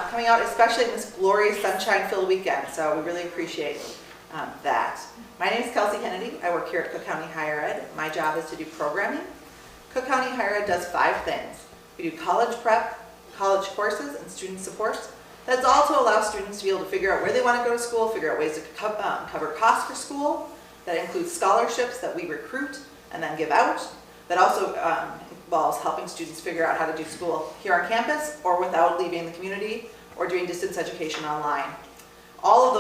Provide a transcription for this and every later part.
coming out, especially in this glorious sunshine-filled weekend. So we really appreciate that. My name is Kelsey Kennedy. I work here at Cook County Higher Ed. My job is to do programming. Cook County Higher Ed does 5 things. We do college prep, college courses, and student support. That's all to allow students to be able to figure out where they want to go to school, figure out ways to cover costs for school. That includes scholarships that we recruit and then give out. That also involves helping students figure out how to do school here on campus or without leaving the community or doing distance education online. All of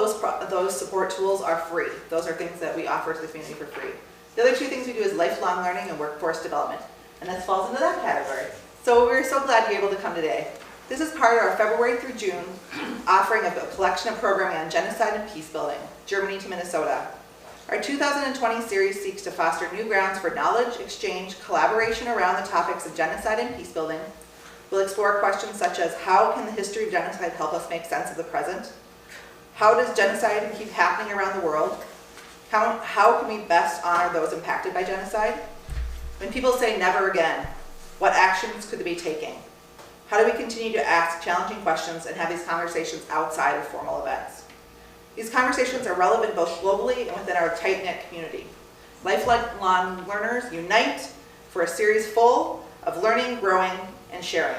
those support tools are free. Those are things that we offer to the community for free. The other 2 things we do is lifelong learning and workforce development, and this falls into that category. So we're so glad you're able to come today. This is part of our February through June offering of a collection of programming on genocide and peace building, Germany to Minnesota. Our 2020 series seeks to foster new grounds for knowledge, exchange, collaboration around the topics of genocide and peace building. We'll explore questions such as how can the history of genocide help us make sense of the present? How does genocide keep happening around the world? How can we best honor those impacted by genocide? When people say never again, what actions could they be taking? How do we continue to ask challenging questions and have these conversations outside of formal events? These conversations are relevant both globally and within our tight-knit community. Lifelong learners unite for a series full of learning, growing, and sharing.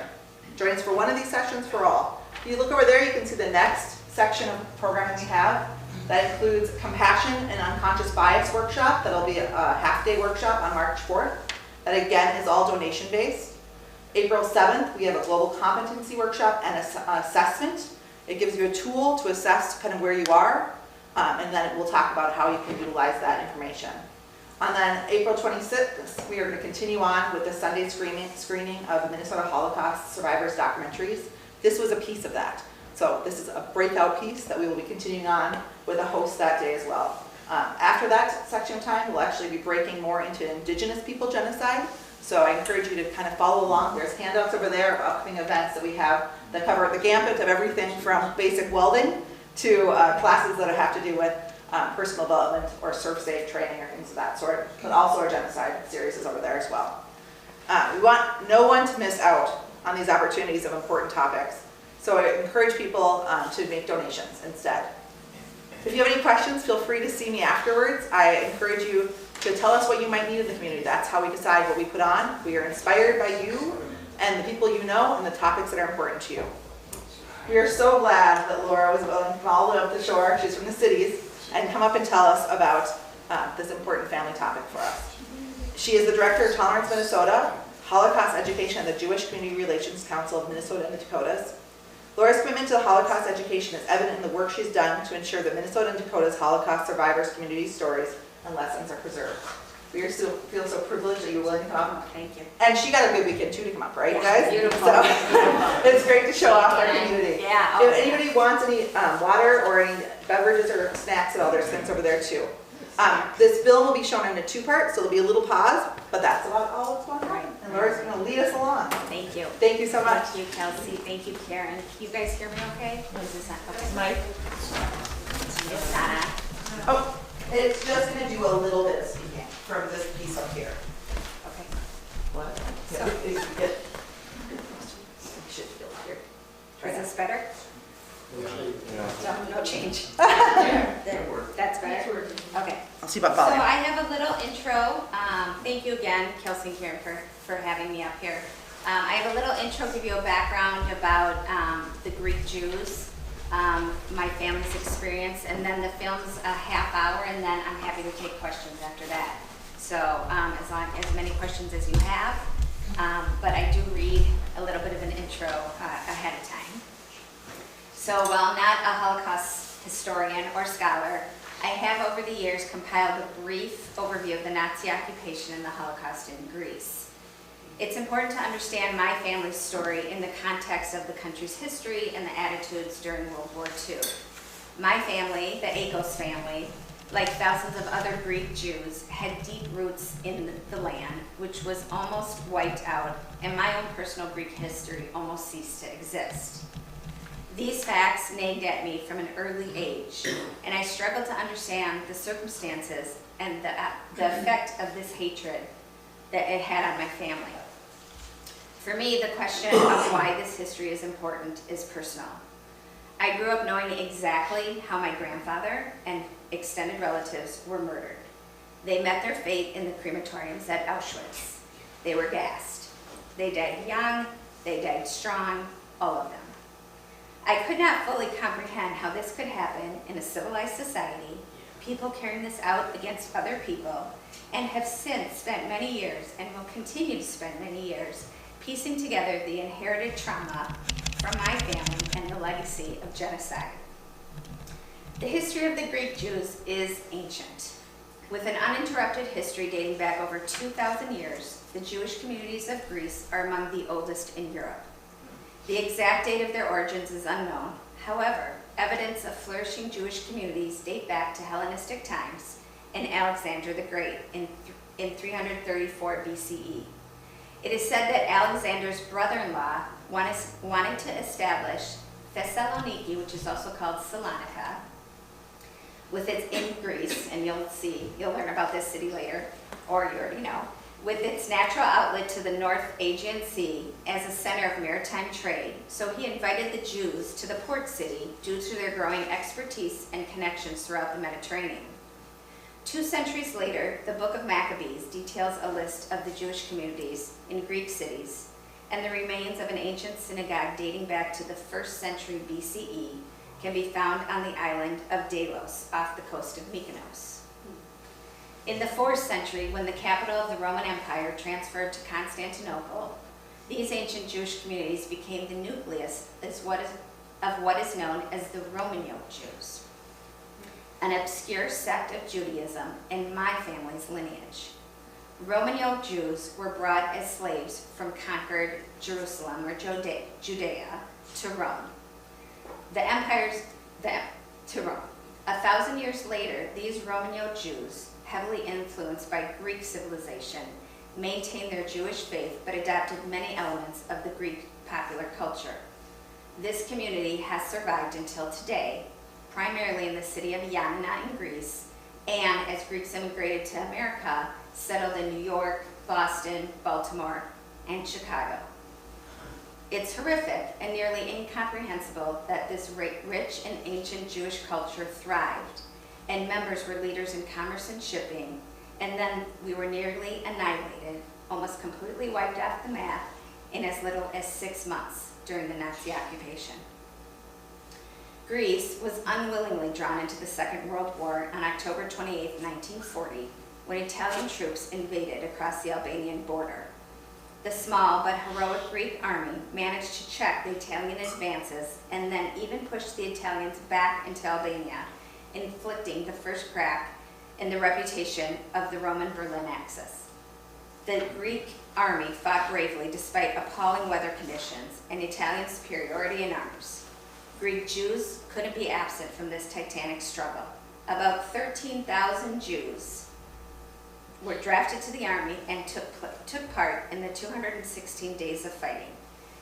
Join us for one of these sessions for all. If you look over there, you can see the next section of programming we have. That includes Compassion and Unconscious Bias workshop. That'll be a half-day workshop on March 4th. That again is all donation-based. April 7th, we have a global competency workshop and assessment. It gives you a tool to assess kind of where you are, and then we'll talk about how you can utilize that information. And then April 26th, we are going to continue on with the Sunday screening of Minnesota Holocaust survivors documentaries. This was a piece of that. So this is a breakout piece that we will be continuing on with a host that day as well. After that section of time, we'll actually be breaking more into Indigenous people genocide. So I encourage you to kind of follow along. There's handouts over there of upcoming events that we have that cover the gambit of everything from basic welding to classes that have to do with personal development or surf safe training or things of that sort. But also our genocide series is over there as well. We want no one to miss out on these opportunities of important topics. So I encourage people to make donations instead. If you have any questions, feel free to see me afterwards. I encourage you to tell us what you might need in the community. That's how we decide what we put on. We are inspired by you and the people you know and the topics that are important to you. We are so glad that Laura was willing to come all the way up the shore, she's from the cities, and come up and tell us about this important family topic for us. She is the Director of Tolerance Minnesota, Holocaust Education at the Jewish Community Relations Council of Minnesota and the Dakotas. Laura's commitment to Holocaust education is evident in the work she's done to ensure that Minnesota and Dakota's Holocaust survivors' community stories and lessons are preserved. We feel so privileged that you're willing to come up. Thank you. And she got a good weekend too to come up, right, you guys? Beautiful. So Beautiful. it's great to show off our community. Yeah. If anybody wants any water or any beverages or snacks at all, there's things over there too. This film will be shown in a 2-part, so there'll be a little pause, but that's about all that's going on. And Laura's going to lead us along. Thank you. Thank you so much. Thank you, Kelsey. Thank you, Karen. Can you guys hear me okay? Or is this not okay? Mike? It's not. Oh, it's just going to do a little bit of speaking from this piece up here. Okay. What? So- You should feel here. Is this better? No change. That's better? Okay. I'll see about So volume. I have a little intro. Thank you again, Kelsey and Karen, for having me up here. I have a little intro, give you a background about the Greek Jews, my family's experience, and then the film's a half hour, and then I'm happy to take questions after that. So as many questions as you have, but I do read a little bit of an intro ahead of time. So while not a Holocaust historian or scholar, I have over the years compiled a brief overview of the Nazi occupation and the Holocaust in Greece. It's important to understand my family's story in the context of the country's history and the attitudes during World War II. My family, the Akos family, like thousands of other Greek Jews, had deep roots in the land, which was almost wiped out, and my own personal Greek history almost ceased to exist. These facts nagged at me from an early age, and I struggled to understand the circumstances and the effect of this hatred that it had on my family. For me, the question of why this history is important is personal. I grew up knowing exactly how my grandfather and extended relatives were murdered. They met their fate in the crematoriums at Auschwitz. They were gassed. They died young, they died strong, all of them. I could not fully comprehend how this could happen in a civilized society, people carrying this out against other people, and have since spent many years and will continue to spend many years piecing together the inherited trauma from my family and the legacy of genocide. The history of the Greek Jews is ancient. With an uninterrupted history dating back over 2,000 years, the Jewish communities of Greece are among the oldest in Europe. The exact date of their origins is unknown. However, evidence of flourishing Jewish communities date back to Hellenistic times and Alexander the Great in 334 BCE. It is said that Alexander's brother-in-law wanted to establish Thessaloniki, which is also called Salonika, in Greece, and you'll learn about this city later, or you already know, with its natural outlet to the North Aegean Sea as a center of maritime trade. So he invited the Jews to the port city due to their growing expertise and connections throughout the Mediterranean. 2 centuries later, the Book of Maccabees details a list of the Jewish communities in Greek cities, and the remains of an ancient synagogue dating back to the 1st century BCE can be found on the island of Delos off the coast of Mykonos. In the 4th century, when the capital of the Roman Empire transferred to Constantinople, these ancient Jewish communities became the nucleus of what is known as the Roman yoke Jews, an obscure sect of Judaism in my family's lineage. Roman yoke Jews were brought as slaves from conquered Jerusalem or Judea to Rome. To Rome. 1,000 years later, these Roman yoke Jews, heavily influenced by Greek civilization, maintained their Jewish faith but adopted many elements of the Greek popular culture. This community has survived until today, primarily in the city of Ioannina in Greece, and as Greeks immigrated to America, settled in New York, Boston, Baltimore, and Chicago. It's horrific and nearly incomprehensible that this rich and ancient Jewish culture thrived, and members were leaders in commerce and shipping, and then we were nearly annihilated, almost completely wiped off the map in as little as 6 months during the Nazi occupation. Greece was unwillingly drawn into the Second World War on October 28, 1940, when Italian troops invaded across the Albanian border. The small but heroic Greek army managed to check the Italian advances and then even pushed the Italians back into Albania, inflicting the first crack in the reputation of the Roman Berlin Axis. The Greek army fought bravely despite appalling weather conditions and Italian superiority in arms. Greek Jews couldn't be absent from this titanic struggle. About 13,000 Jews were drafted to the army and took part in the 216 days of fighting.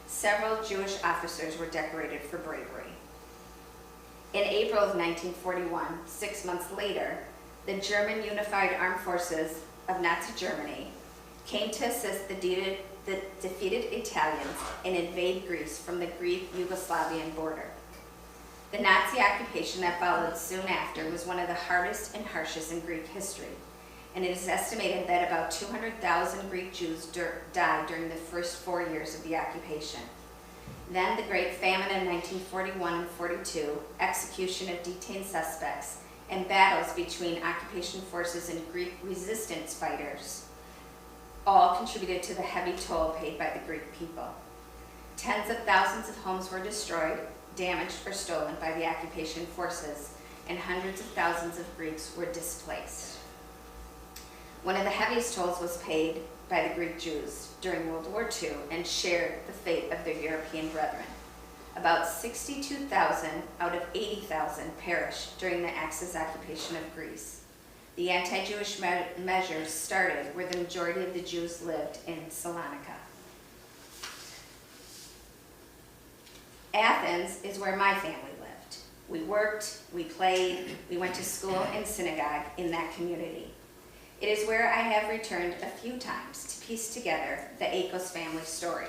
Several Jewish officers were decorated for bravery. In April of 1941, 6 months later, the German Unified Armed Forces of Nazi Germany came to assist the defeated Italians and invade Greece from the Greek-Yugoslavian border. The Nazi occupation that followed soon after was one of the hardest and harshest in Greek history, and it is estimated that about 200,000 Greek Jews died during the first 4 years of the occupation. Then the Great Famine in 1941 and 42, execution of detained suspects, and battles between occupation forces and Greek resistance fighters all contributed to the heavy toll paid by the Greek people. Tens of thousands of homes were destroyed, damaged, or stolen by the occupation forces, and hundreds of thousands of Greeks were displaced. One of the heaviest tolls was paid by the Greek Jews during World War II and shared the fate of their European brethren. About 62,000 out of 80,000 perished during the Axis occupation of Greece. The anti-Jewish measures started where the majority of the Jews lived in Salonika. Athens is where my family lived. We worked, we played, we went to school and synagogue in that community. It is where I have returned a few times to piece together the Akos family story.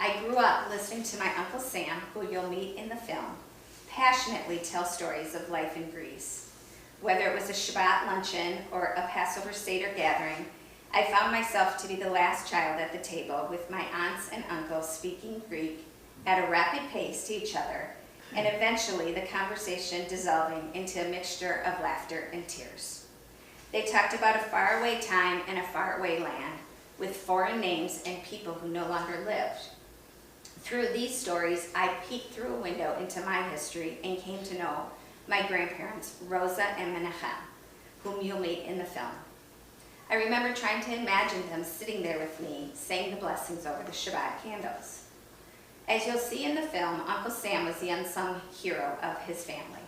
I grew up listening to my Uncle Sam, who you'll meet in the film, passionately tell stories of life in Greece. Whether it was a Shabbat luncheon or a Passover Seder gathering, I found myself to be the last child at the table with my aunts and uncles speaking Greek at a rapid pace to each other, and eventually the conversation dissolving into a mixture of laughter and tears. They talked about a faraway time and a faraway land, with foreign names and people who no longer lived. Through these stories, I peeked through a window into my history and came to know my grandparents, Rosa and Menachem, whom you'll meet in the film. I remember trying to imagine them sitting there with me, saying the blessings over the Shabbat candles. As you'll see in the film, Uncle Sam was the unsung hero of his family.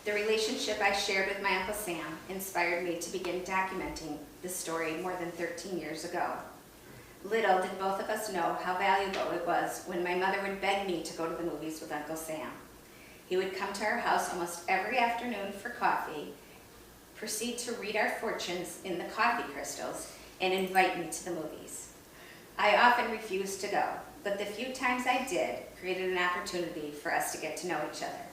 The relationship I shared with my Uncle Sam inspired me to begin documenting the story more than 13 years ago. Little did both of us know how valuable it was when my mother would beg me to go to the movies with Uncle Sam. He would come to our house almost every afternoon for coffee, proceed to read our fortunes in the coffee crystals, and invite me to the movies. I often refused to go, but the few times I did created an opportunity for us to get to know each other.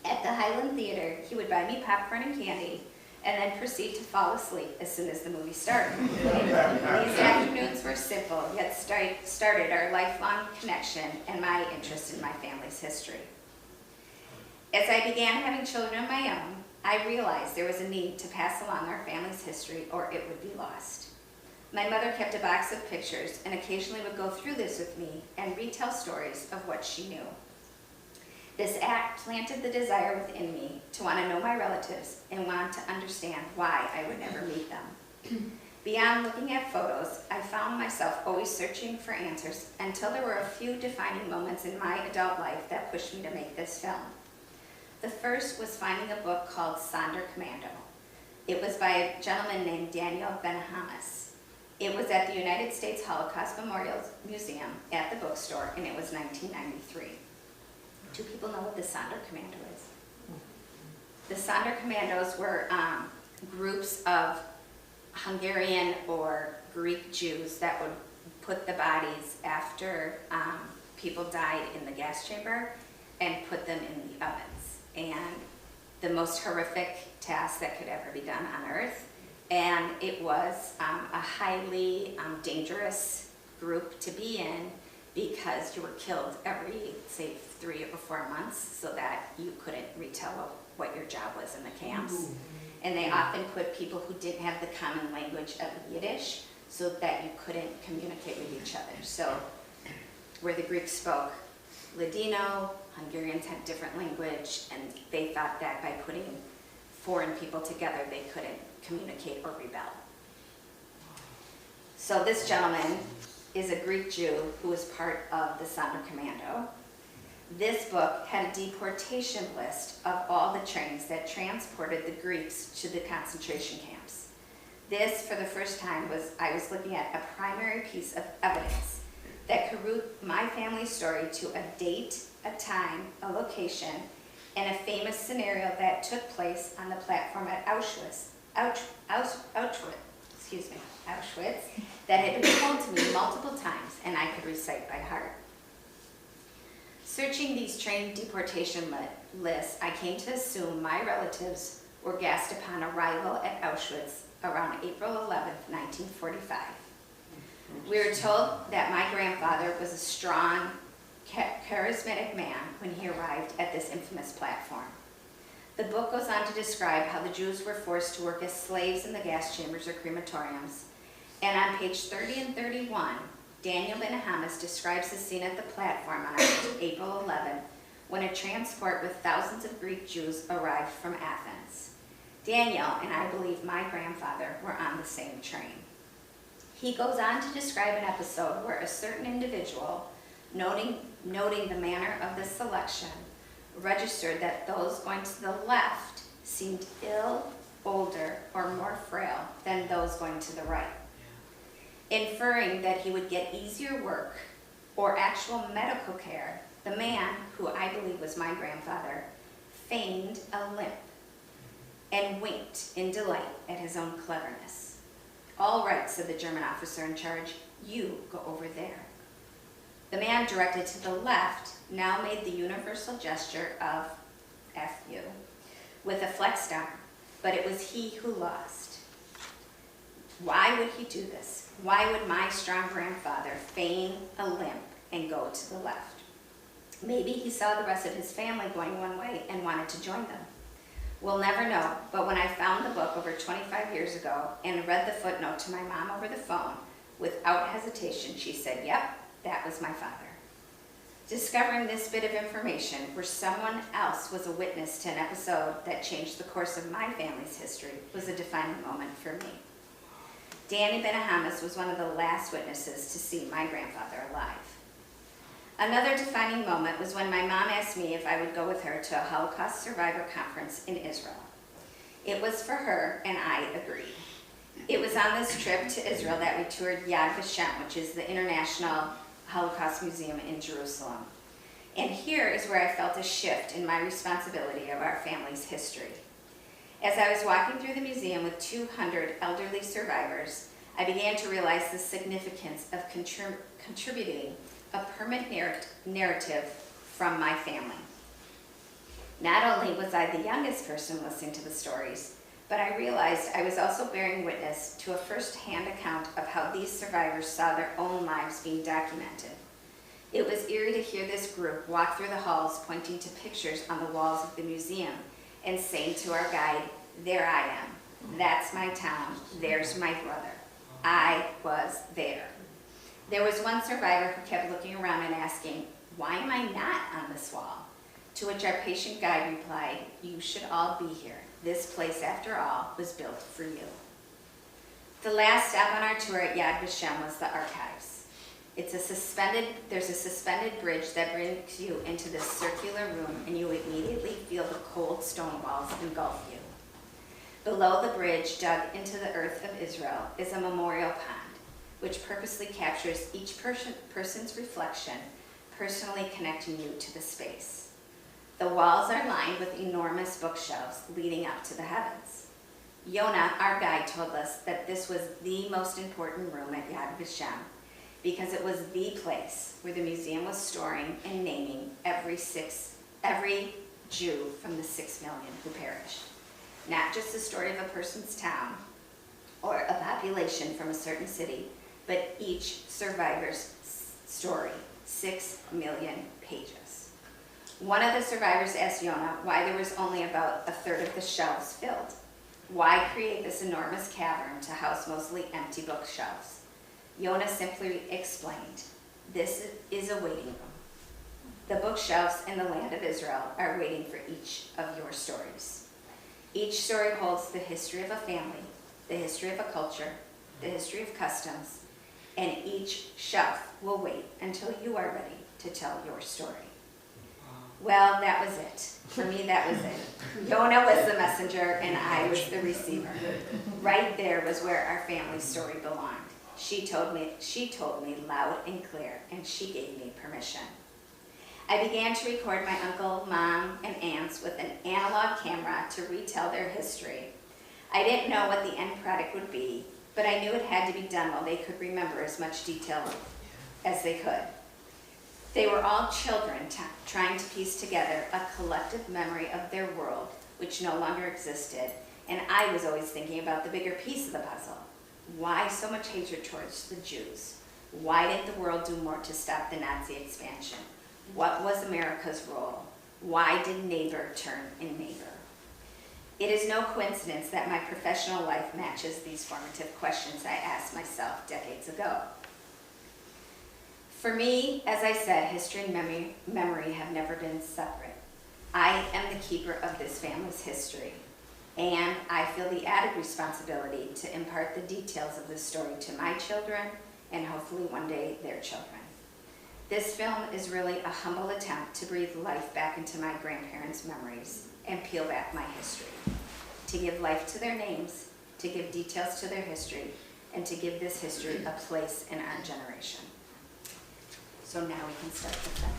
At the Highland Theater, he would buy me popcorn and candy, and then proceed to fall asleep as soon as the movie started. These afternoons were simple, yet started our lifelong connection and my interest in my family's history. As I began having children of my own, I realized there was a need to pass along our family's history or it would be lost. My mother kept a box of pictures and occasionally would go through this with me and retell stories of what she knew. This act planted the desire within me to want to know my relatives and want to understand why I would never meet them. Beyond looking at photos, I found myself always searching for answers until there were a few defining moments in my adult life that pushed me to make this film. The first was finding a book called Sonder Commando. It was by a gentleman named Daniel Ben-Hamas. It was at the United States Holocaust Memorial Museum at the bookstore, and it was 1993. Do people know what the Sonder Commando is? The Sonder Commandos were groups of Hungarian or Greek Jews that would put the bodies after people died in the gas chamber and put them in the ovens. And the most horrific task that could ever be done on earth. And it was a highly dangerous group to be in because you were killed every, say, 3 or 4 months so that you couldn't retell what your job was in the camps. And they often put people who didn't have the common language of Yiddish so that you couldn't communicate with each other. So where the Greeks spoke Ladino, Hungarians had different language, and they thought that by putting foreign people together, they couldn't communicate or rebel. So this gentleman is a Greek Jew who was part of the Sonder Commando. This book had a deportation list of all the trains that transported the Greeks to the concentration camps. This, for the first time, I was looking at a primary piece of evidence that could root my family's story to a date, a time, a location, and a famous scenario that took place on the platform at Auschwitz, that had been told to me multiple times and I could recite by heart. Searching these train deportation lists, I came to assume my relatives were gassed upon arrival at Auschwitz around April 11, 1945. We were told that my grandfather was a strong, charismatic man when he arrived at this infamous platform. The book goes on to describe how the Jews were forced to work as slaves in the gas chambers or crematoriums. And on page 30 and 31, Daniel Ben-Hamas describes the scene at the platform on April 11 when a transport with thousands of Greek Jews arrived from Athens. Daniel, and I believe my grandfather, were on the same train. He goes on to describe an episode where a certain individual, noting the manner of the selection, registered that those going to the left seemed ill, older, or more frail than those going to the right, inferring that he would get easier work or actual medical care. The man, who I believe was my grandfather, feigned a limp and winked in delight at his own cleverness. "All right," said the German officer in charge, "you go over there." The man directed to the left now made the universal gesture of F you with a flexed arm, but it was he who lost. Why would he do this? Why would my strong grandfather feign a limp and go to the left? Maybe he saw the rest of his family going one way and wanted to join them. We'll never know, but when I found the book over 25 years ago and read the footnote to my mom over the phone, without hesitation, she said, yep, that was my father. Discovering this bit of information where someone else was a witness to an episode that changed the course of my family's history was a defining moment for me. Danny Benahamis was one of the last witnesses to see my grandfather alive. Another defining moment was when my mom asked me if I would go with her to a Holocaust survivor conference in Israel. It was for her, and I agreed. It was on this trip to Israel that we toured Yad Vashem, which is the International Holocaust Museum in Jerusalem. And here is where I felt a shift in my responsibility of our family's history. As I was walking through the museum with 200 elderly survivors, I began to realize the significance of contributing a permanent narrative from my family. Not only was I the youngest person listening to the stories, but I realized I was also bearing witness to a first-hand account of how these survivors saw their own lives being documented. It was eerie to hear this group walk through the halls pointing to pictures on the walls of the museum and saying to our guide, there I am, that's my town, there's my brother. I was there. There was one survivor who kept looking around and asking, why am I not on this wall? To which our patient guide replied, you should all be here. This place, after all, was built for you. The last stop on our tour at Yad Vashem was the archives. There's a suspended bridge that brings you into this circular room, and you immediately feel the cold stone walls engulf you. Below the bridge, dug into the earth of Israel, is a memorial pond, which purposely captures each person's reflection, personally connecting you to the space. The walls are lined with enormous bookshelves leading up to the heavens. Yona, our guide, told us that this was the most important room at Yad Vashem because it was the place where the museum was storing and naming every Jew from the 6 million who perished. Not just the story of a person's town or a population from a certain city, but each survivor's story, 6 million pages. One of the survivors asked Yona why there was only about a third of the shelves filled. Why create this enormous cavern to house mostly empty bookshelves? Yona simply explained, this is a waiting room. The bookshelves in the land of Israel are waiting for each of your stories. Each story holds the history of a family, the history of a culture, the history of customs, and each shelf will wait until you are ready to tell your story. Well, that was it. For me, that was it. Yona was the messenger and I was the receiver. Right there was where our family story belonged. She told me loud and clear, and she gave me permission. I began to record my uncle, mom, and aunts with an analog camera to retell their history. I didn't know what the end product would be, but I knew it had to be done while they could remember as much detail as they could. They were all children trying to piece together a collective memory of their world, which no longer existed, and I was always thinking about the bigger piece of the puzzle. Why so much hatred towards the Jews? Why didn't the world do more to stop the Nazi expansion? What was America's role? Why did neighbor turn in neighbor? It is no coincidence that my professional life matches these formative questions I asked myself decades ago. For me, as I said, history and memory have never been separate. I am the keeper of this family's history, and I feel the added responsibility to impart the details of this story to my children and hopefully one day their children. This film is really a humble attempt to breathe life back into my grandparents' memories and peel back my history, to give life to their names, to give details to their history, and to give this history a place in our generation. So now we can start the film.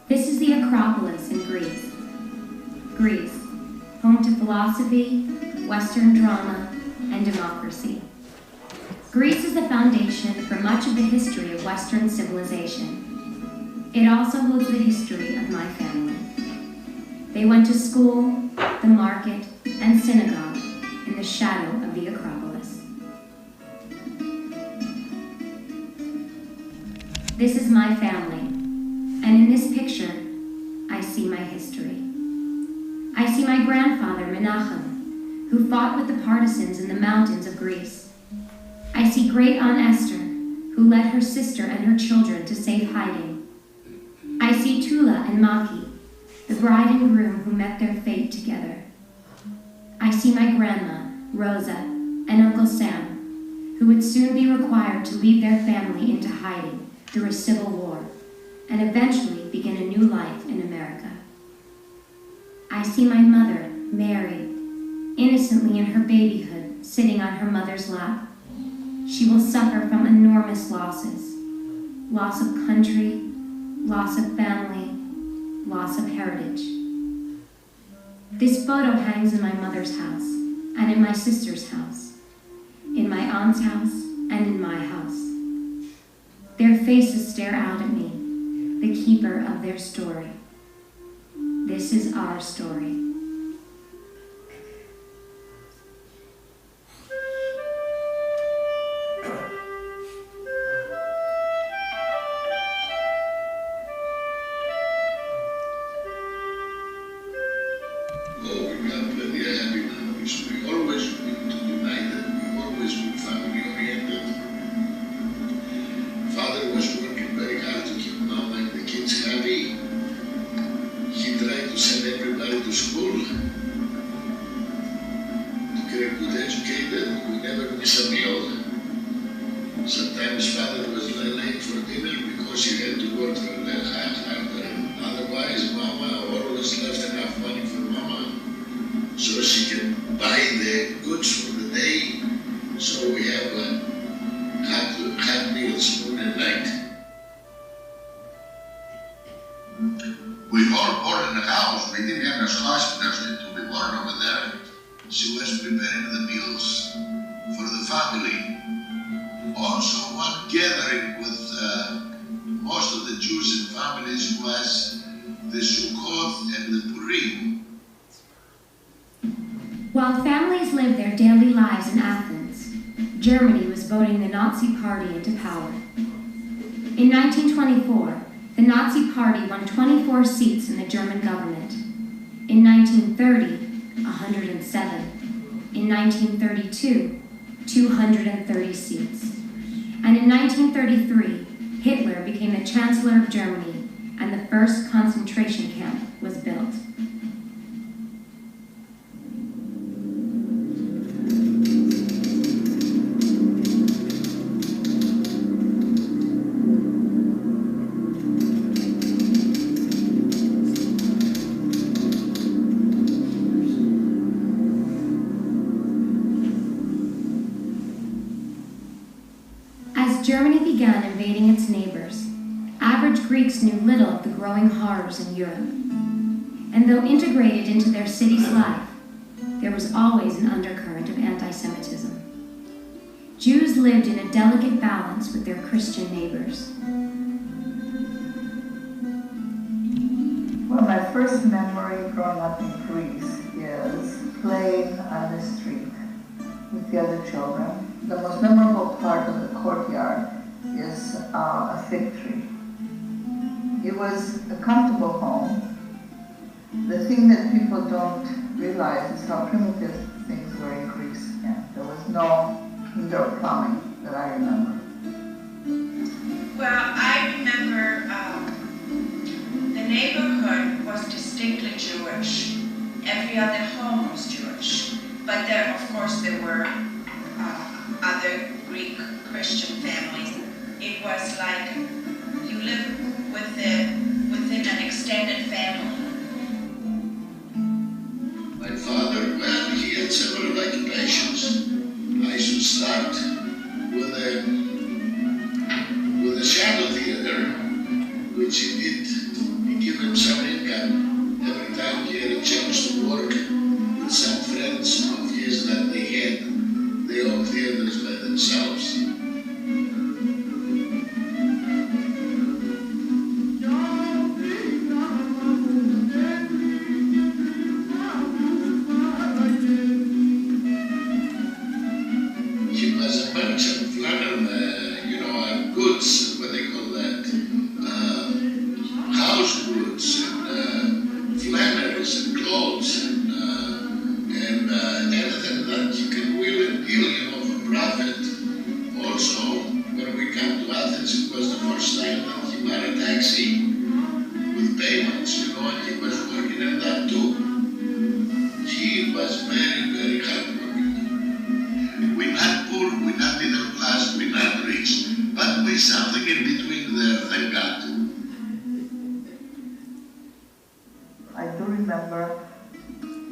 This is the Acropolis in Greece. Greece, home to philosophy, Western drama, and democracy. Greece is the foundation for much of the history of Western civilization. It also holds the history of my family. They went to school, the market, and synagogue in the shadow of the Acropolis. This is my family, and in this picture, I see my history. I see my grandfather, Menachem, who fought with the partisans in the mountains of Greece. I see great Aunt Esther, who led her sister and her children to safe hiding. I see Tula and Maki, the bride and groom who met their fate together. I see my grandma, Rosa, and Uncle Sam, who would soon be required to leave their family into hiding through a civil war, and eventually begin a new life in America. I see my mother, Mary, innocently in her babyhood, sitting on her mother's lap. She will suffer from enormous losses: loss of country, loss of family, loss of heritage. This photo hangs in my mother's house, and in my sister's house, in my aunt's house, and in my house. Their faces stare out at me, the keeper of their story. This is our story. Sometimes father was late for dinner because he had to work for the harder. Otherwise, mama always left enough money for mama so she can buy the goods for the day. So we have hot meals morning and night. We all born in the house. We didn't have enough hospitals to be born over there. She was preparing the meals for the family. Also, one gathering with most of the Jews and families was the Sukkot and the Purim. While families lived their daily lives in Athens, Germany was voting the Nazi Party into power. In 1924, the Nazi Party won 24 seats in the German government. In 1930, 107. In 1932, 230 seats. And in 1933, Hitler became the Chancellor of Germany, and the first concentration camp was built. Germany began invading its neighbors, average Greeks knew little of the growing horrors in Europe. And though integrated into their city's life, there was always an undercurrent of anti-Semitism. Jews lived in a delicate balance with their Christian neighbors. Well, my first memory growing up in Greece is playing on the street with the other children. The most memorable part of the courtyard is a fig tree. It was a comfortable home. The thing that people don't realize is how primitive things were in Greece. Yeah, there was no indoor plumbing that I remember. Well, I remember the neighborhood was distinctly Jewish. Every other home was Jewish. But there, of course, there were other Greek Christian families. It was like you live within an extended family. My father, well, he had several occupations. I should start with a shadow theater, which he did. He gave him some income every time he had a chance to work with some friends of his was a merchant, goods, what they call that, house goods and flannels and clothes and anything that you can wheel and deal, for profit. Also, when we come to Athens, it was the first time that he bought a taxi with payments, and he was working in that too. He was very, very hardworking. We're not poor, we're not middle class, we're not rich, but we're something in between there, thank God. I do remember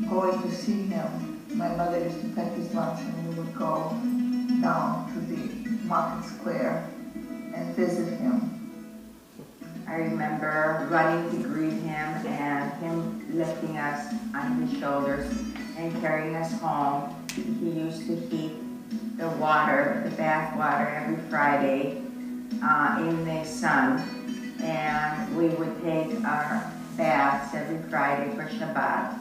going to see him. My mother used to pack his lunch and we would go down to the market square and visit him. I remember running to greet him and him lifting us on his shoulders and carrying us home. He used to heat the water, the bath water, every Friday in the sun, and we would take our baths every Friday for Shabbat.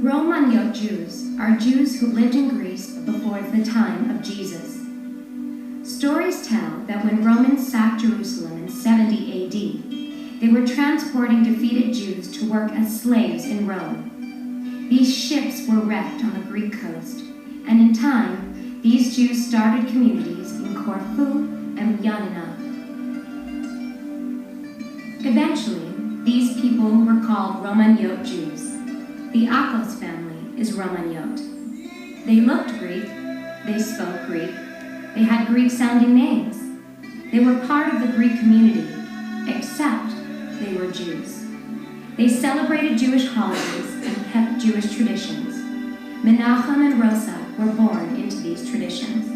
Romaniot Jews are Jews who lived in Greece before the time of Jesus. Stories tell that when Romans sacked Jerusalem in 70 AD, they were transporting defeated Jews to work as slaves in Rome. These ships were wrecked on the Greek coast, and in time, these Jews started communities in Corfu and Ioannina. Eventually, these people were called Romaniot Jews. The Akos family is Romaniot. They looked Greek, they spoke Greek, they had Greek-sounding names. They were part of the Greek community, except they were Jews. They celebrated Jewish holidays and kept Jewish traditions. Menachem and Rosa were born into these traditions.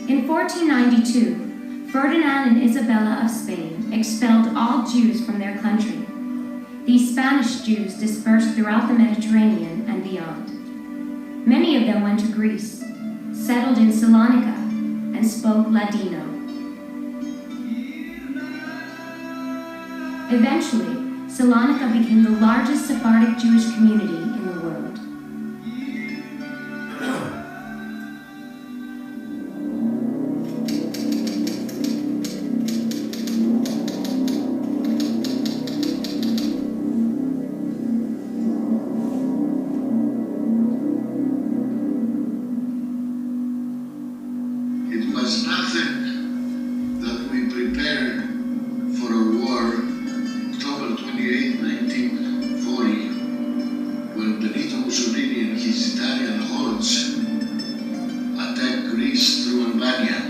In 1492, Ferdinand and Isabella of Spain expelled all Jews from their country. These Spanish Jews dispersed throughout the Mediterranean and beyond. Many of them went to Greece, settled in Salonika, and spoke Ladino. Eventually, Salonika became the largest Sephardic Jewish community in the world. It was nothing that we prepared for a war, October 28, 1940, when Benito Mussolini and his Italian hordes attacked Greece through Albania.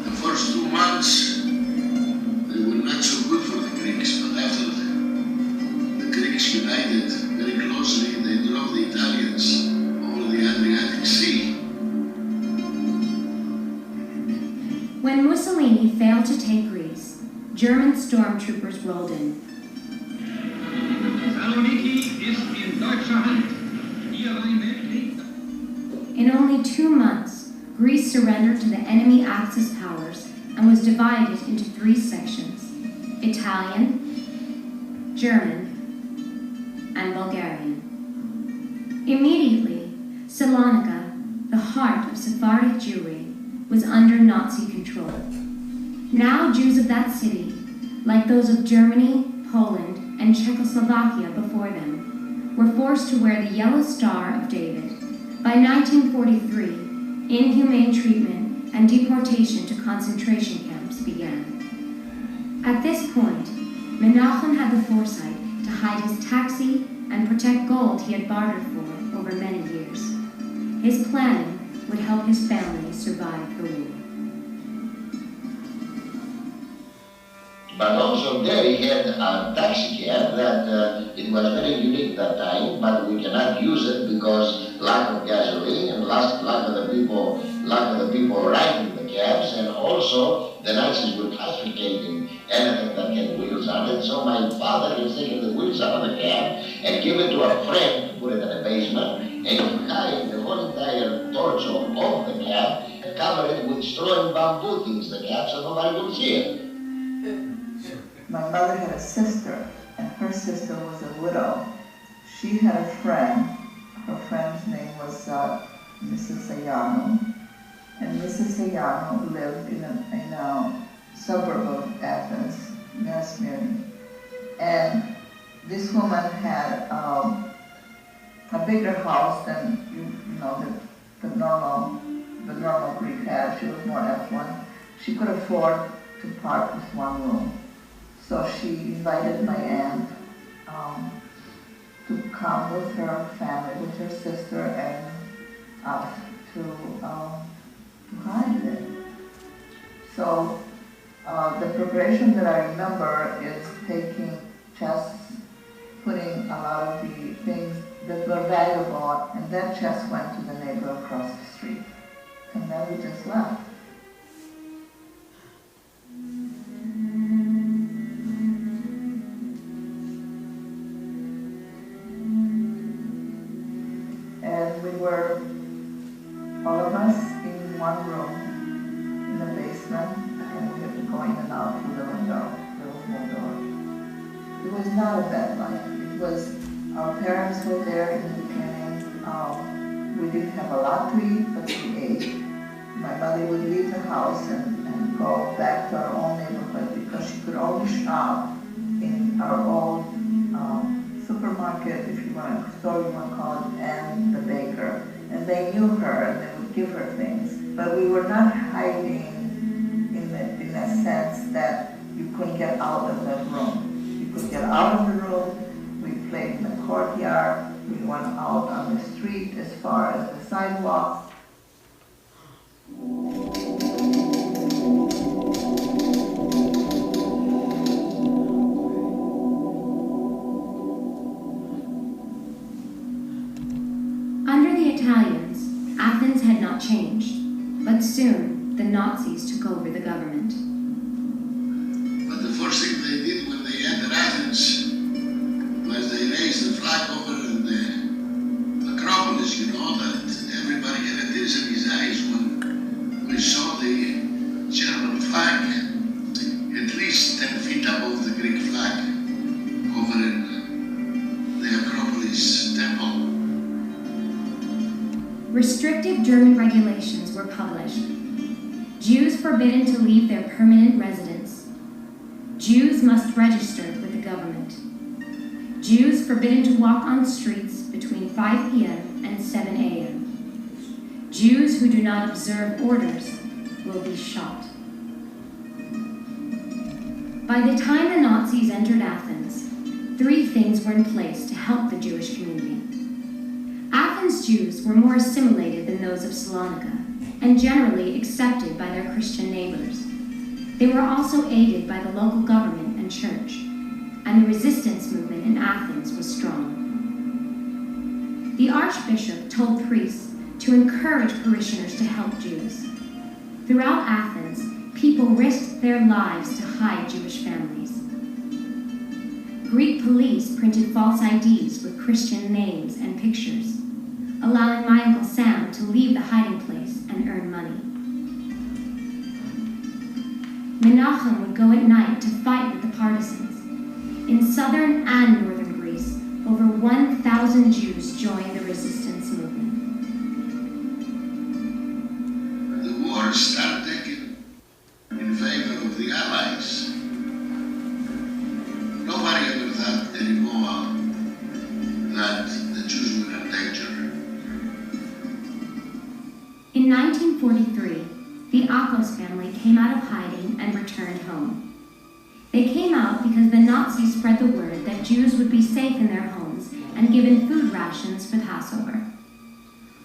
The first 2 months, they were not so good for the Greeks, but after the Greeks united very closely, they drove the Italians over the Adriatic Sea. When Mussolini failed to take Greece, German stormtroopers rolled in. Saloniki ist in deutscher Hand. Hier ein Weltkrieg. In only 2 months, Greece surrendered to the enemy Axis powers and was divided into 3 sections: Italian, German, and Bulgarian. Immediately, Salonika, the heart of Sephardic Jewry, was under Nazi control. Now Jews of that city, like those of Germany, Poland, and Czechoslovakia before them, were forced to wear the Yellow Star of David. By 1943, inhumane treatment and deportation to concentration camps began. At this point, Menachem had the foresight to hide his taxi and protect gold he had bartered for over many years. His planning would help his family survive the war. But also there he had a taxi cab that it was very unique that time, but we cannot use it because lack of gasoline and lack of the people riding the cabs, and also the Nazis were confiscating anything that had wheels on it. So my father has taken the wheels out of the cab and given to a friend to put it in the basement, and hide the whole entire torso of the cab and cover it with straw and bamboo things, the cab, so nobody would see it. My mother had a sister, and her sister was a widow. She had a friend. Her friend's name was Mrs. Ayano, and Mrs. Ayano lived in a suburb of Athens, near Smyrna. And this woman had a bigger house than the normal Greek had. She was more affluent. She could afford to part with one room. So she invited my aunt to come with her family, with her sister and us to hide there. So the preparation that I remember is taking chests, putting a lot of the things that were valuable, and that chest went to the neighbor across the street. And then we just left. And we were, all of us, in one room in the basement, and we had to go in and out through the window. There was no door. It was not a bad life. It was, our parents were there in the beginning. We didn't have a lot to eat, but we ate. My mother would leave the house and go back to our own neighborhood because she could only shop in our own supermarket, if you want to, store you want to call it, and the baker. And they knew her and they would give her things. But we were not hiding in a sense that you couldn't get out of that room. You could get out of the room. We played in the courtyard. We went out on the street as far as the sidewalks. Under the Italians, Athens had not changed, but soon the Nazis took over the government. But the first thing they did when they entered Athens was they raised the flag over in the Acropolis, that everybody had a tears in his eyes when we saw the German flag at least 10 feet above the Greek flag over in the Acropolis temple. Restrictive German regulations were published. Jews forbidden to leave their permanent residence. Jews must register with the government. Jews forbidden to walk on streets between 5 p.m. and 7 a.m. Jews who do not observe orders will be shot. By the time the Nazis entered Athens, 3 things were in place to help the Jewish community. Athens Jews were more assimilated than those of Salonika and generally accepted by their Christian neighbors. They were also aided by the local government and church, and the resistance movement in Athens was strong. The Archbishop told priests to encourage parishioners to help Jews. Throughout Athens, people risked their lives to hide Jewish families. Greek police printed false IDs with Christian names and pictures, allowing my Uncle Sam to leave the hiding place and earn money. Menachem would go at night to fight with the partisans. In southern and northern Greece, over 1,000 Jews joined the resistance movement. The war started taking in favor of the Allies. Nobody ever thought anymore that the Jews were in danger. In 1943, the Akos family came out of hiding and returned home. They came out because the Nazis spread the word that Jews would be safe in their homes and given food rations for Passover.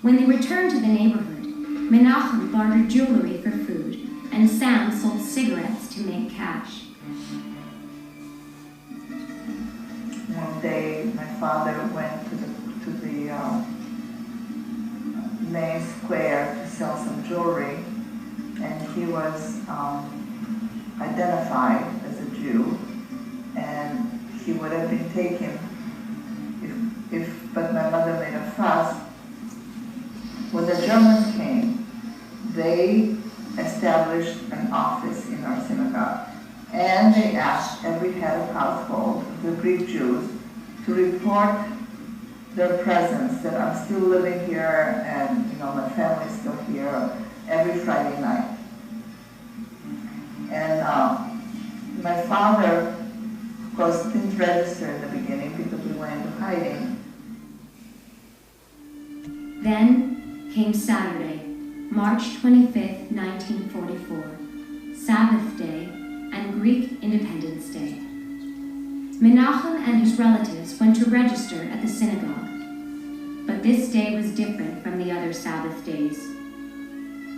When they returned to the neighborhood, Menachem bartered jewelry for food, and Sam sold cigarettes to make cash. One day, my father went to the main square to sell some jewelry, and he was identified as a Jew. he would have been taken but my mother made a fuss. When the Germans came, they established an office in our synagogue, and they asked every head of household, the Greek Jews, to report their presence, that I'm still living here and my family's still here, every Friday night. And my father, of course, didn't register in the beginning because we went into hiding. Then came Saturday, March 25th, 1944, Sabbath Day and Greek Independence Day. Menachem and his relatives went to register at the synagogue, but this day was different from the other Sabbath days.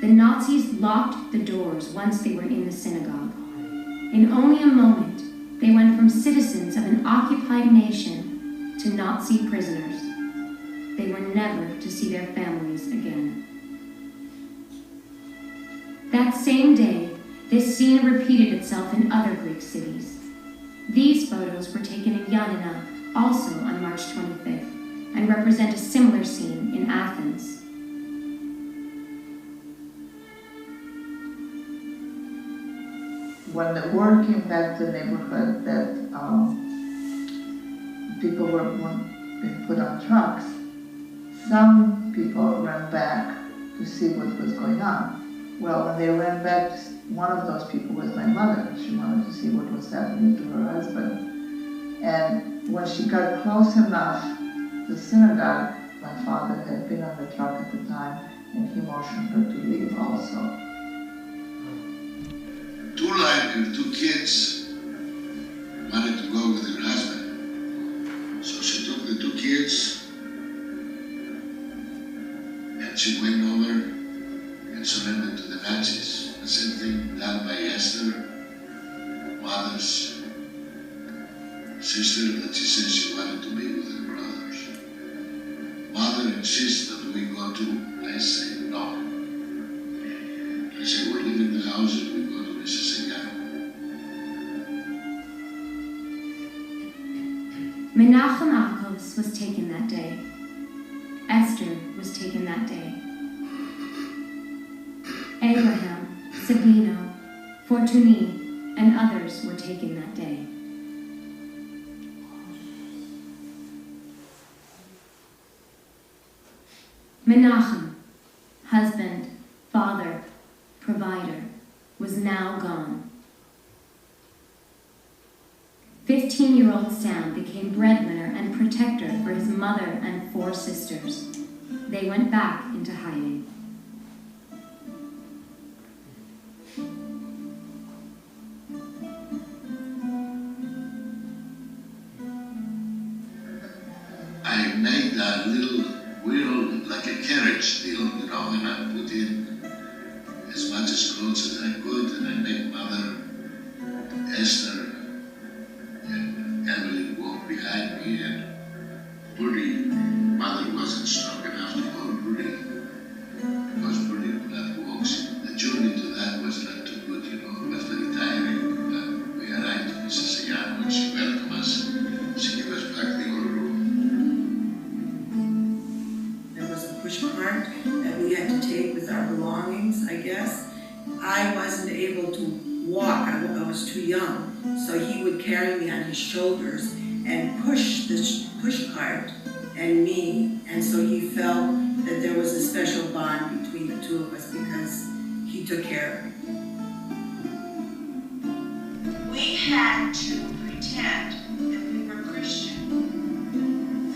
The Nazis locked the doors once they were in the synagogue. In only a moment, they went from citizens of an occupied nation to Nazi prisoners. They were never to see their families again. That same day, this scene repeated itself in other Greek cities. These photos were taken in Yanina, also on March 25th, and represent a similar scene in Athens. When the word came back to the neighborhood that people were being put on trucks, some people ran back to see what was going on. Well, when they ran back, one of those people was my mother. She wanted to see what was happening to her husband. And when she got close enough to the synagogue, my father had been on the truck at the time, and he motioned her to leave also. Two kids wanted to go with her husband. So she took the two kids and she went over and surrendered to the Nazis. The same thing done by Esther, mother's sister, that she said she wanted to be with her brothers. Mother insists that we go too. I say no. I say we're leaving the house and we go to Mrs. Again. Menachem Akos was taken that day. Esther was taken that day. Abraham, Sabino, Fortuny, and others were taken that day. Menachem, husband, father, provider, was now gone. 15-year-old Sam became breadwinner and protector for his mother and 4 sisters. They went back into hiding. I made a little wheel, like a carriage deal, and I put in as much as clothes as I could, and I made Mother, Esther, and Evelyn walk behind me, and Puri, Mother wasn't strong enough to hold Puri, because Puri would not walk. The journey to that was not too good, it was very tiring. We arrived to Mrs. Ayan when she welcomed us. She gave us back the old room. There was a push cart that we had to take with our belongings, I guess. I wasn't able to walk, I was too young, so he would carry me on his shoulders and push the push cart and me, and so he felt that there was a special bond between the two of us because he took care of me. We had to pretend that we were Christian,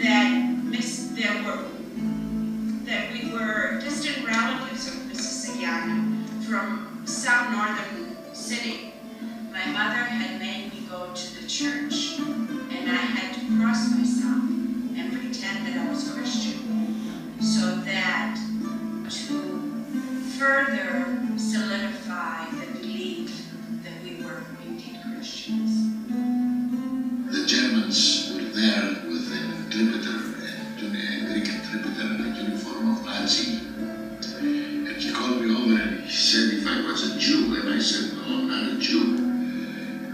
that we were distant relatives of Mrs. Sayano from some northern city. My mother had made me go to the church, and I had to cross myself and pretend that I was Christian, so that to further solidify the belief that we were indeed Christians. The Germans were there with an interpreter, a Greek interpreter in a uniform of Nazi. And he called me over and he said if I was a Jew, and I said, no, I'm not a Jew.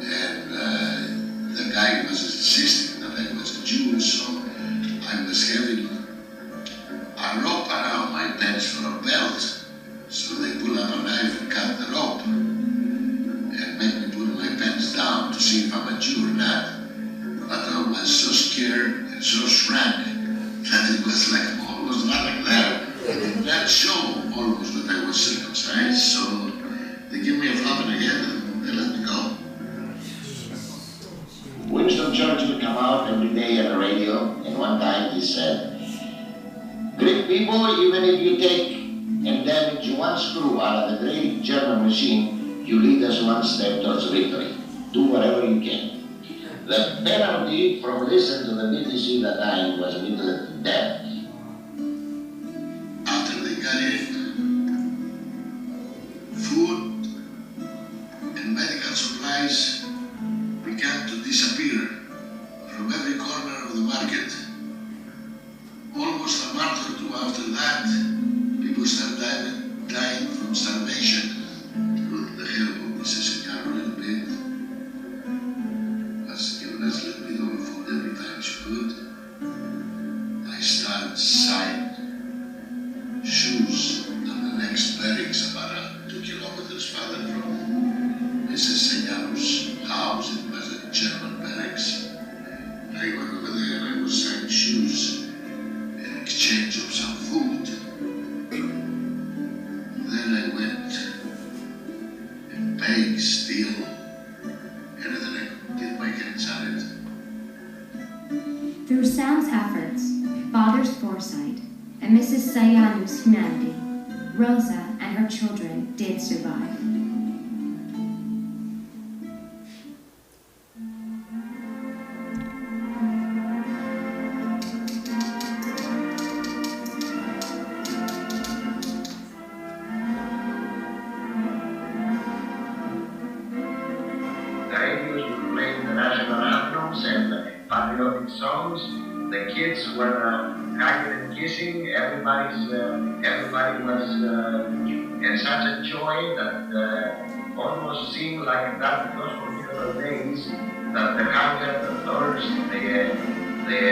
And the guy was insisting that I was a Jew, so I was having a rope around my pants for a belt. So they pull up a knife and cut the rope and make me put my pants down to see if I'm a Jew or not. But I was so scared and so shrank that it was like almost nothing there. That showed almost that I was circumcised, so they give me a flop in the head and they let me go. Winston Churchill come out every day on the radio, and one time he said, "Great people, even if you take and damage one screw out of the great German machine, you lead us one step towards victory. Do whatever you can." The penalty from listening to the BBC that time was immediate death. After they got in, food and medical supplies began to disappear from every corner of the market. Almost a month or two after that, people started dying from starvation. With the help of Mrs. Señor a little bit, was giving us a little bit of food every time she could. I started sewing shoes on the next barracks, about 2 kilometers farther from Mrs. Señor's house. It was a German barracks. I went over there and I was sewing shoes in exchange of some food. Then I went and begged, steal anything I could get my hands on it. Through Sam's efforts, father's foresight, and Mrs. Sayanu's humanity, Rosa and her children did survive. The radios were playing the national anthems and the patriotic songs. The kids were hugging and kissing. Everybody was in such a joy that almost seemed like that those particular days that the hunger, the thirst, the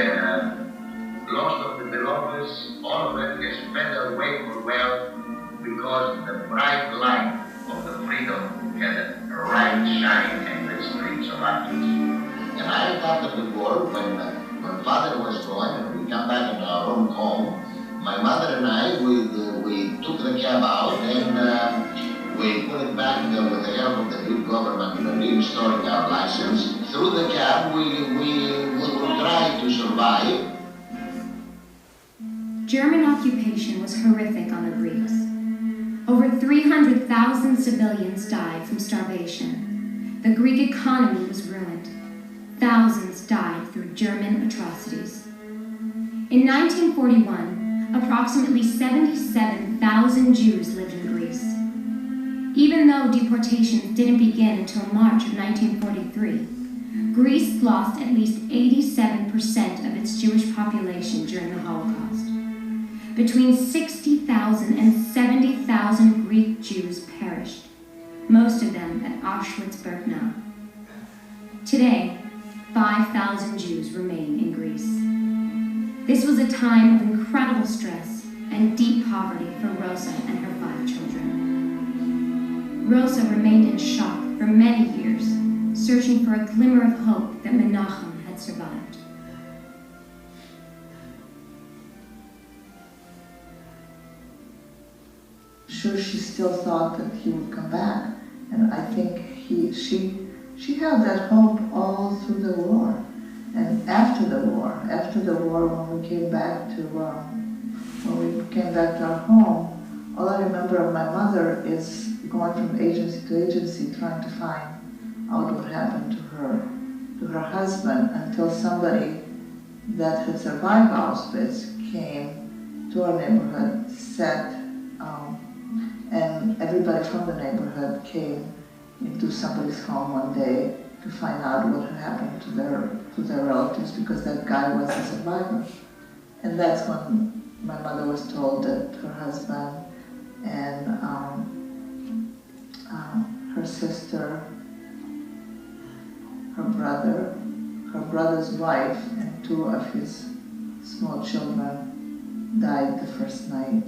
loss of the beloveds, all of it is spent away for well because the bright light of the freedom had a bright shine in the streets of Athens. And I thought that before, when father was gone and we come back in our own home, my mother and I, we took the cab out and we put it back with the help of the Greek government restoring our license. Through the cab, we will try to survive. German occupation was horrific on the Greeks. Over 300,000 civilians died from starvation. The Greek economy was ruined. Thousands died through German atrocities. In 1941, approximately 77,000 Jews lived in Greece. Even though deportations didn't begin until March of 1943, Greece lost at least 87% of its Jewish population during the Holocaust. Between 60,000 and 70,000 Greek Jews perished, most of them at Auschwitz-Birkenau. Today, 5,000 Jews remain in Greece. This was a time of incredible stress and deep poverty for Rosa and her 5 children. Rosa remained in shock for many years, searching for a glimmer of hope that Menachem had survived. Sure, she still thought that he would come back, and I think she had that hope all through the war, and after the war when we came back to our home, all I remember of my mother is going from agency to agency trying to find out what happened to her husband, until somebody that had survived Auschwitz came to our neighborhood, said. And everybody from the neighborhood came into somebody's home one day to find out what had happened to their relatives, because that guy was a survivor. And that's when my mother was told that her husband and her sister, her brother's wife and 2 of his small children died the first night.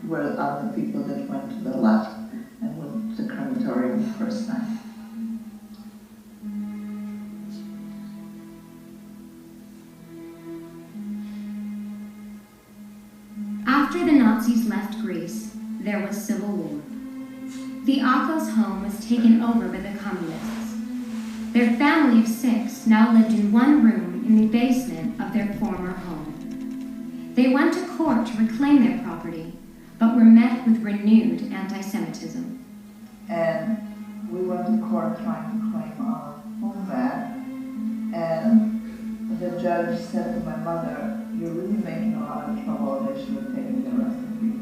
Were the people that went to the left and went to the crematorium the first night. After the Nazis left Greece, there was civil war. The Akos home was taken over by the communists. Their family of 6 now lived in one room in the basement of their former home. They went to court to reclaim their property, but were met with renewed anti-Semitism. And we went to court trying to claim our home back, and the judge said to my mother, "You're really making a lot of trouble, they should have taken the rest of you."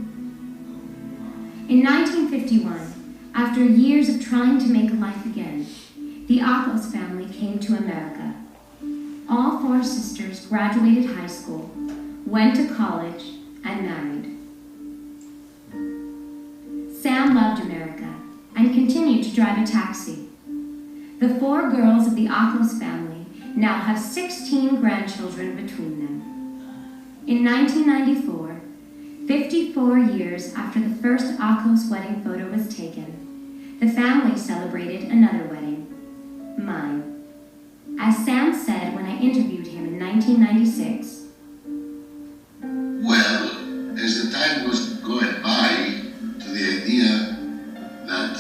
In 1951, after years of trying to make life again, the Akos family came to America. All 4 sisters graduated high school, went to college, and married. Sam loved America and continued to drive a taxi. The 4 girls of the Akos family now have 16 grandchildren between them. In 1994, 54 years after the first Akos wedding photo was taken, the family celebrated another wedding, mine. As Sam said when I interviewed him in 1996, Well, as the time was going by, to the idea that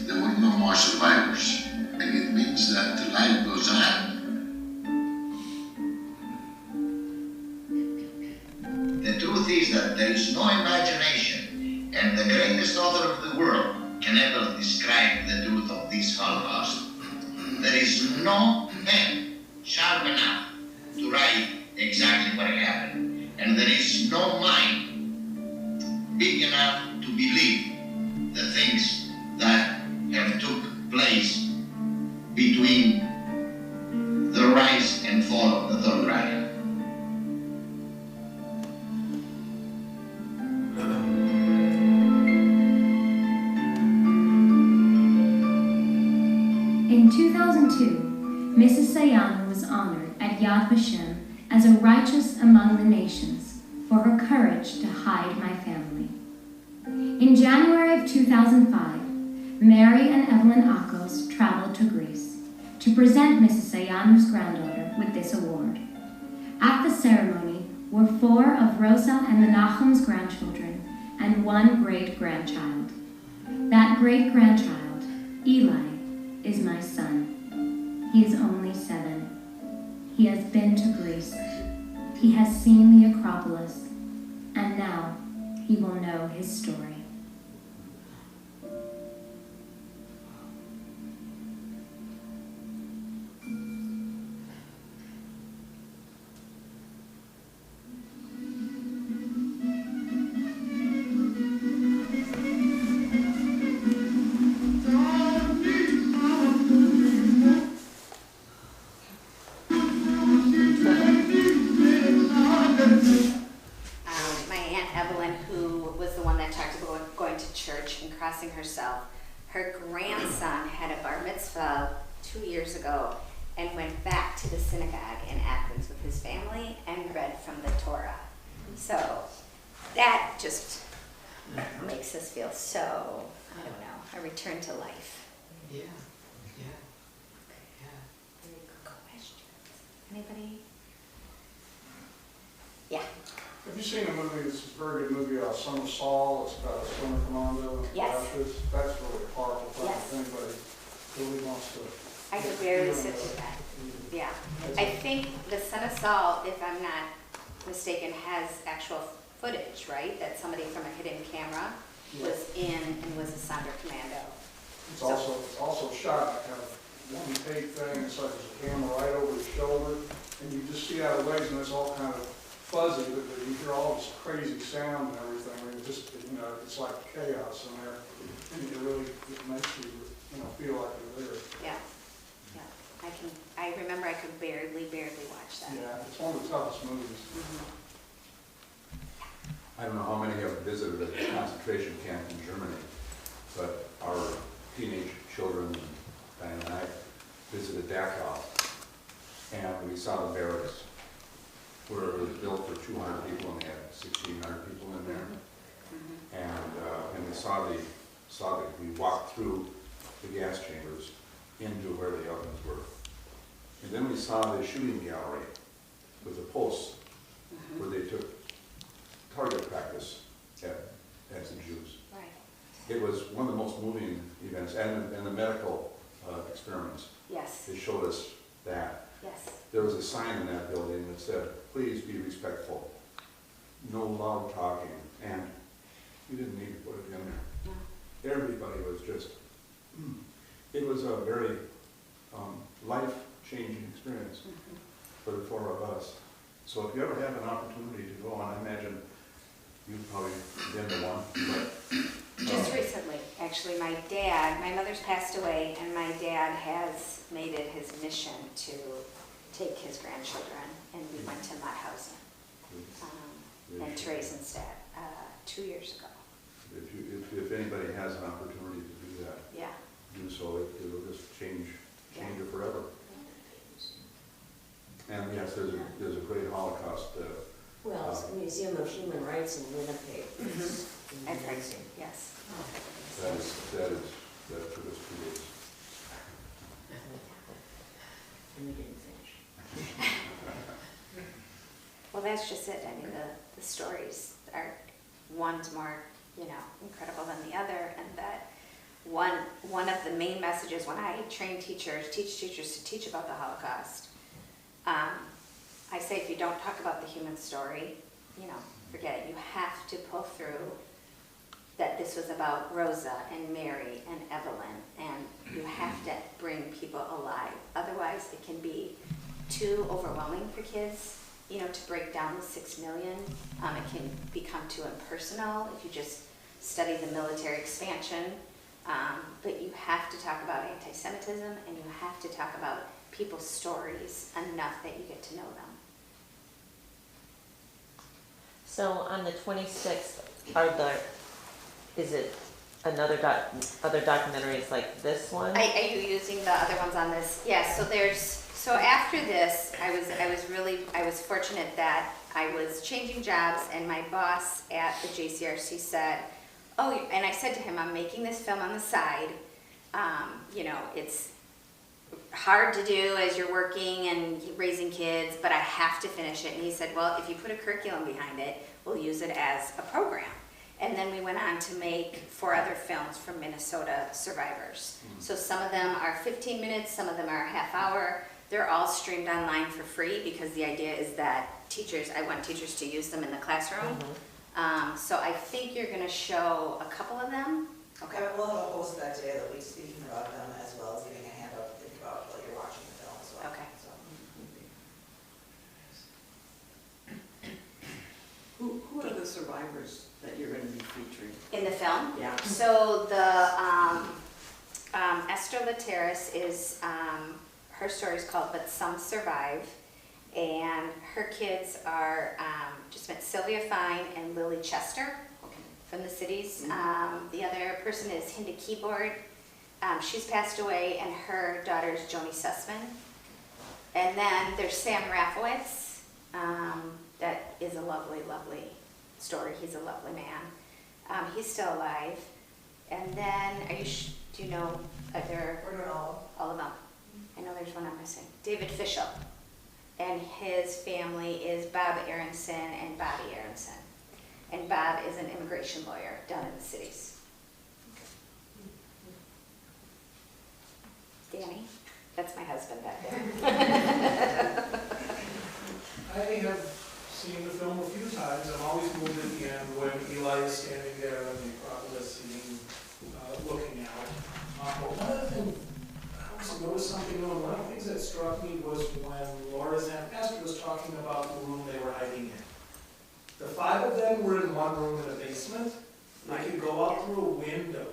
there were no more survivors, and it means that life goes on. The truth is that there is no imagination, and the greatest author of the world can never describe the truth of this Holocaust. There is no pen sharp enough to write exactly what happened, and there is no mind big enough to believe the things that have took place between the rise and fall of the Third Reich. in 2002, Mrs. Sayana was honored at Yad Vashem as a righteous among the nations for her courage to hide my family. In January of 2005, Mary and Evelyn Akos traveled to Greece to present Mrs. Sayana's granddaughter with this award. At the ceremony were 4 of Rosa and Menachem's grandchildren and 1 great-grandchild. That great-grandchild, Eli, is my son. He is only 7. He has been to Greece. He has seen the Acropolis, and now he will know his story. Herself. Her grandson had a bar mitzvah 2 years ago and went back to the synagogue in Athens with his family and read from the Torah. So that just makes us feel so, I don't know, a return to life. Yeah. Very good questions. Anybody? Yeah. Have you seen a movie, it's a very good movie, Son of Saul, it's about a swimmer commando? Yes. That's really a powerful thing, Yes. if anybody really wants to. I could barely sit through that. Yeah. I think the Son of Saul, if I'm not mistaken, has actual footage, right? That somebody from a hidden camera was in and was a Sonder commando. It's also shot like a one-take thing, it's like there's a camera right over his shoulder, and you just see out of ways, and it's all kind of fuzzy, but you hear all this crazy sound and everything, and it just, it's like chaos in there, and it really, it makes you, feel like you're there. Yeah. I remember I could barely watch that. Yeah, it's one of the toughest movies. Mm-hmm. I don't know how many have visited a concentration camp in Germany, but our teenage children, Diane and I, visited Dachau. And we saw the barracks, where it was built for 200 people and they had 1,600 people in there. And we we walked through the gas chambers into where the ovens were. And then we saw the shooting gallery with the posts where they took target practice as the Jews. Right. It was one of the most moving events, and the medical experiments. Yes. They showed us that. Yes. There was a sign in that building that said, "Please be respectful. No loud talking." And you didn't need to put it in there. No. Everybody was just, it was a very life-changing experience for the four of us. So if you ever have an opportunity to go on, I imagine you've probably been to one, but Just recently, actually, my mother's passed away, and my dad has made it his mission to take his grandchildren, and we went to Mauthausen and Theresienstadt 2 years ago. if anybody has an opportunity to do that, Yeah. do so. It'll just change it forever. And yes, there's a great Holocaust. Well, it's the Museum of Human Rights in Winnipeg. I've heard, yes. That took us 2 days. And we didn't finish. Well, that's just it. I mean, the stories are, one's more, incredible than the other, and that one of the main messages when I teach teachers to teach about the Holocaust, I say if you don't talk about the human story, forget it. You have to pull through that this was about Rosa and Mary and Evelyn, and you have to bring people alive. Otherwise, it can be too overwhelming for kids, to break down the 6 million. It can become too impersonal if you just study the military expansion. But you have to talk about anti-Semitism, and you have to talk about people's stories enough that you get to know them. So on the 26th, is it other documentaries like this one? Are you using the other ones on this? Yes. So after this, I was fortunate that I was changing jobs, and my boss at the JCRC said, "Oh," and I said to him, "I'm making this film on the side. It's hard to do as you're working and raising kids, but I have to finish it." And he said, "Well, if you put a curriculum behind it, we'll use it as a program." And then we went on to make 4 other films from Minnesota survivors. So some of them are 15 minutes, some of them are a half hour. They're all streamed online for free, because the idea is that I want teachers to use them in the classroom. So I think you're going to show a couple of them. Okay, we'll have a host that day that will be speaking about them, as well as giving a handout to think about while you're watching the film as well. Okay. So. Who are the survivors that you're going to be featuring? In the film? Yeah. So the Esther Lateris is, her story is called But Some Survive. And her kids are, just met Sylvia Fine and Lily Chester from the cities. The other person is Hinda Keyboard. She's passed away, and her daughter is Joni Sussman. And then there's Sam Rafowitz. That is a lovely, lovely story. He's a lovely man. He's still alive. And then, do you know, are there? We're doing all of them. I know there's one I'm missing. David Fischel. And his family is Bob Aronson and Bobby Aronson. And Bob is an immigration lawyer down in the cities. Danny? That's my husband back there. I have seen the film a few times. I'm always moved at the end when Eli is standing there and the Acropolis scene looking out. But one of the things, I also noticed something new, and one of the things that struck me was when Laura Zampastor was talking about the room they were hiding in. The 5 of them were in one room in a basement. They could go out through a window.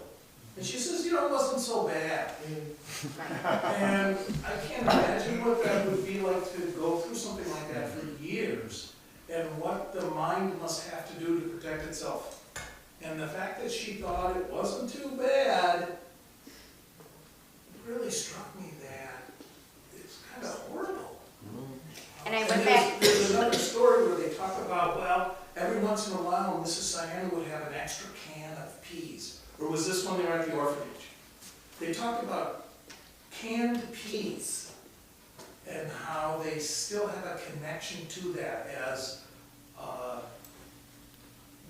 And she says, it wasn't so bad. And I can't imagine what that would be like to go through something like that for years, and what the mind must have to do to protect itself. And the fact that she thought it wasn't too bad really struck me that it's kind of horrible. went back. There's another story where they talk about, well, every once in a while, Mrs. Siana would have an extra can of peas. Or was this when they were at the orphanage? They talked about canned peas and how they still have a connection to that as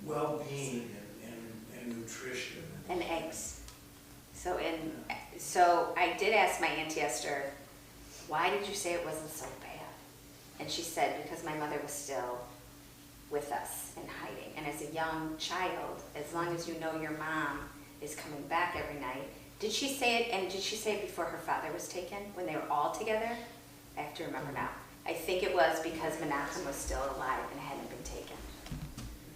well-being and nutrition. And eggs. So I did ask my Auntie Esther, why did you say it wasn't so bad? And she said, because my mother was still with us and hiding. And as a young child, as long as you know your mom is coming back every night. Did she say it, and did she say it before her father was taken, when they were all together? I have to remember now. I think it was because Menachem was still alive and hadn't been taken.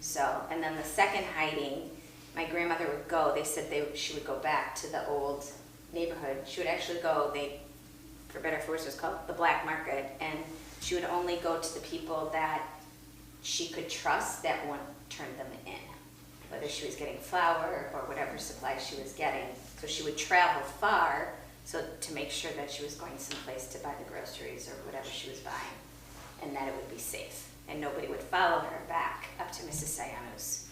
So, and then the second hiding, my grandmother would go, they said she would go back to the old neighborhood. She would actually go, for better or for worse, it was called the black market, and she would only go to the people that she could trust that wouldn't turn them in, whether she was getting flour or whatever supplies she was getting. So she would travel far to make sure that she was going someplace to buy the groceries or whatever she was buying, and that it would be safe, and nobody would follow her back up to Mrs. Siano's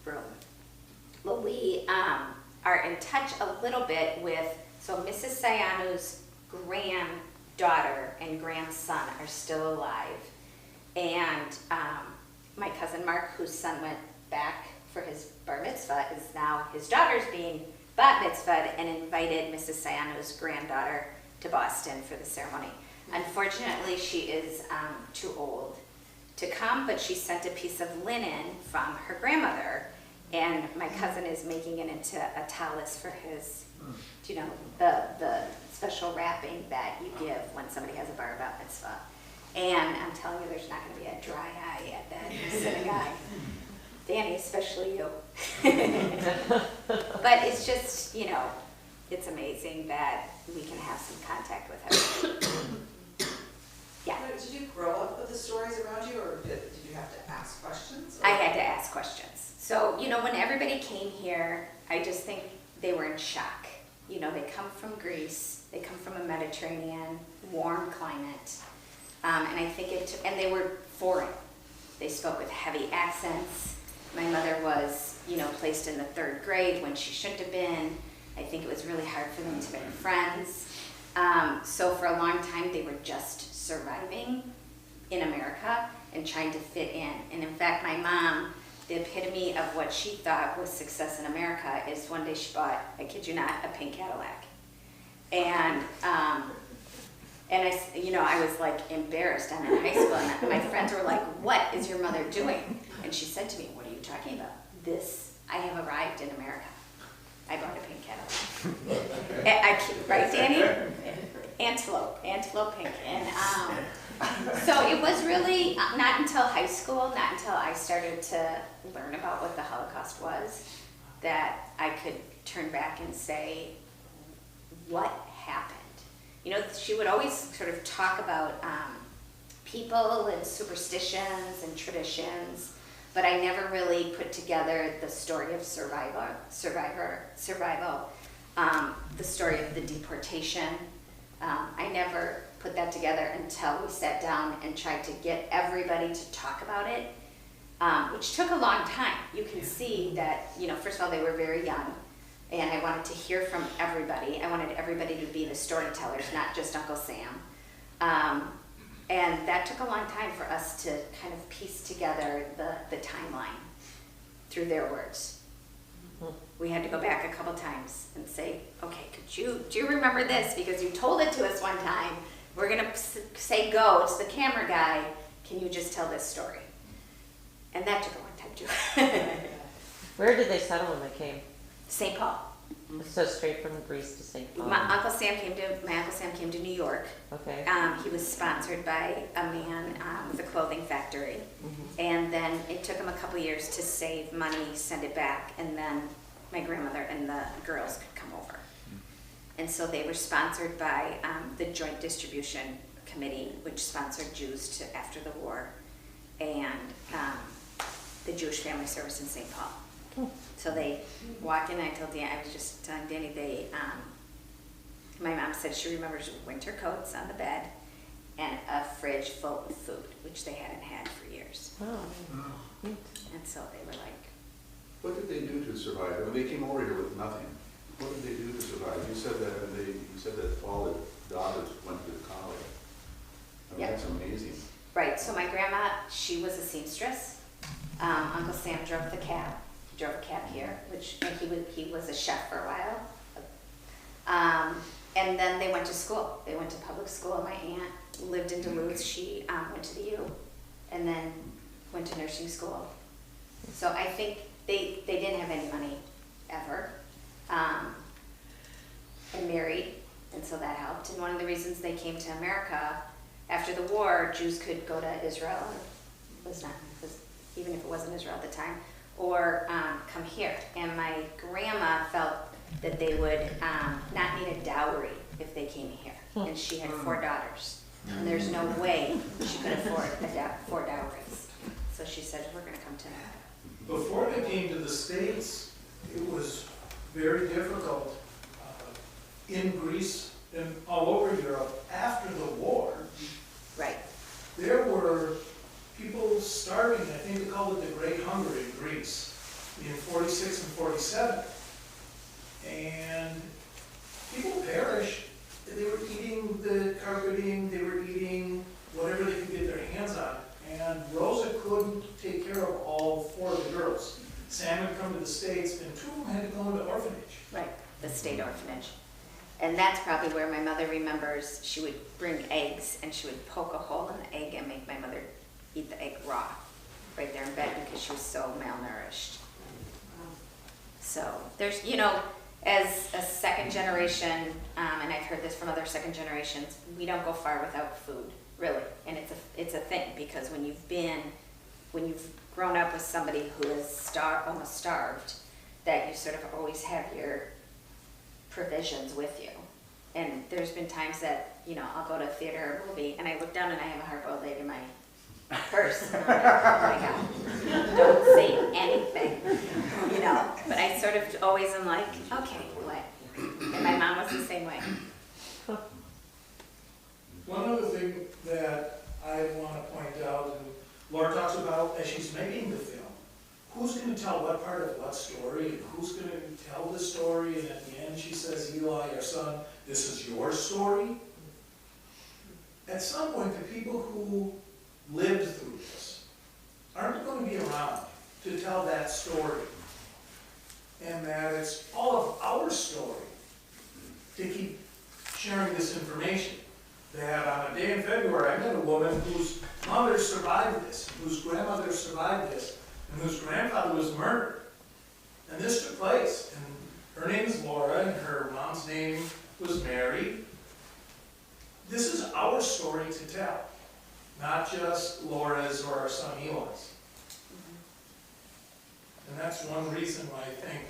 room. Well, we are in touch a little bit with, so Mrs. Siano's granddaughter and grandson are still alive. And my cousin Mark, whose son went back for his bar mitzvah, is now, his daughter's being bat mitzvahed and invited Mrs. Siano's granddaughter to Boston for the ceremony. Unfortunately, she is too old to come, but she sent a piece of linen from her grandmother, and my cousin is making it into a tallis for his, you know, the special wrapping that you give when somebody has a bar bat mitzvah. And I'm telling you, there's not going to be a dry eye at that synagogue. Danny, especially you. But it's just, you know, it's amazing that we can have some contact with her. Yeah. Did you grow up with the stories around you, or did you have to ask questions? I had to ask questions. So, you know, when everybody came here, I just think they were in shock. You know, they come from Greece, they come from a Mediterranean, warm climate. And I think and they were foreign. They spoke with heavy accents. My mother was, you know, placed in the 3rd grade when she shouldn't have been. I think it was really hard for them to make friends. So for a long time, they were just surviving in America and trying to fit in. And in fact, my mom, the epitome of what she thought was success in America is one day she bought, I kid you not, a pink Cadillac. And I was like embarrassed. I'm in high school, and my friends were like, "What is your mother doing?" And she said to me, "What are you talking about? I have arrived in America. I bought a pink Cadillac." Right, Danny? Antelope pink. And so it was really not until high school, not until I started to learn about what the Holocaust was, that I could turn back and say, what happened? You know, she would always sort of talk about people and superstitions and traditions, but I never really put together the story of survival, the story of the deportation. I never put that together until we sat down and tried to get everybody to talk about it, which took a long time. You can see that, you know, first of all, they were very young. And I wanted to hear from everybody. I wanted everybody to be the storytellers, not just Uncle Sam. And that took a long time for us to kind of piece together the timeline through their words. We had to go back a couple times and say, okay, do you remember this? Because you told it to us one time. We're gonna say go, it's the camera guy. Can you just tell this story? And that took a long time too. Where did they settle when they came? St. Paul. So straight from Greece to St. Paul. My Uncle Sam came to New York. Okay. He was sponsored by a man with a clothing factory. Mm-hmm. And then it took him a couple years to save money, send it back, and then my grandmother and the girls could come over. And so they were sponsored by the Joint Distribution Committee, which sponsored Jews after the war, and the Jewish Family Service in St. Paul. So they walk in, I was just telling Danny, my mom said she remembers winter coats on the bed and a fridge full of food, which they hadn't had for years. Oh. And so they were like, What did they do to survive? I mean, they came over here with nothing. What did they do to survive? You said that all the daughters went to college. I mean, Yeah. that's amazing. right, so my grandma, she was a seamstress. Uncle Sam drove the cab. He drove a cab here, and he was a chef for a while. And then they went to school. They went to public school. My aunt lived in Duluth. She went to the U and then went to nursing school. So I think they didn't have any money ever, and married, and so that helped. And one of the reasons they came to America after the war, Jews could go to Israel, even if it wasn't Israel at the time, or come here. And my grandma felt that they would not need a dowry if they came here. And she had 4 daughters. And there's no way she could afford 4 dowries. So she said, we're going to come to America. Before they came to the States, it was very difficult in Greece and all over Europe after the war. Right. There were people starving. I think they called it the Great Hunger in Greece in 46 and 47. And people perished. They were eating the carpeting, they were eating whatever they could get their hands on. And Rosa couldn't take care of all 4 of the girls. Sam had come to the States, and 2 of them had to go into orphanage. Right, the state orphanage. And that's probably where my mother remembers she would bring eggs and she would poke a hole in the egg and make my mother eat the egg raw right there in bed because she was so malnourished. So there's, as a second generation, and I've heard this from other second generations, we don't go far without food, really. And it's a thing because when you've grown up with somebody who is almost starved, that you sort of always have your provisions with you. And there's been times that, I'll go to a theater or movie and I look down and I have a hard-boiled egg in my purse. And I'm like, oh my God, don't say anything, But I sort of always am like, okay, what? And my mom was the same way. One other thing that I want to point out, and Laura talks about as she's making the film, who's going to tell what part of what story, and who's going to tell the story, and at the end she says, Eli, our son, this is your story. At some point, the people who lived through this aren't going to be around to tell that story. And that it's all of our story to keep sharing this information. That on a day in February, I met a woman whose mother survived this, whose grandmother survived this, and whose grandfather was murdered. And this took place. And her name is Laura, and her mom's name was Mary. This is our story to tell, not just Laura's or our son Eli's. And that's one reason why I think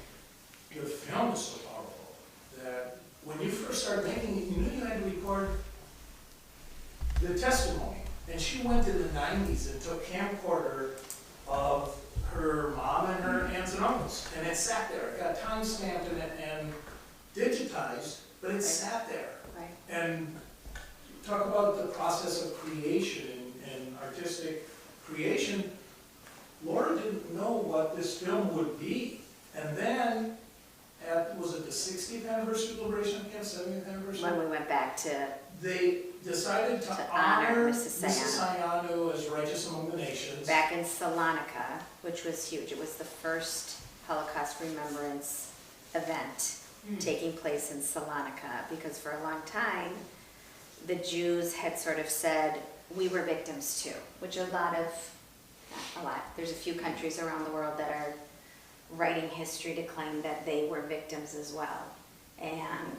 the film is so powerful. That when you first started making it, you knew you had to record the testimony. And she went in the 90s and took camcorder of her mom and her aunts and uncles. And it sat there. It got time stamped in it and digitized, but it sat there. Right. And talk about the process of creation and artistic creation. Laura didn't know what this film would be. And then, was it the 60th anniversary of Liberation Camp, 70th anniversary? When we went back to... They decided to honor Mrs. Sayano as righteous among the nations. Back in Salonika, which was huge. It was the first Holocaust remembrance event taking place in Salonika, because for a long time, the Jews had sort of said, we were victims too, which there's a few countries around the world that are writing history to claim that they were victims as well. And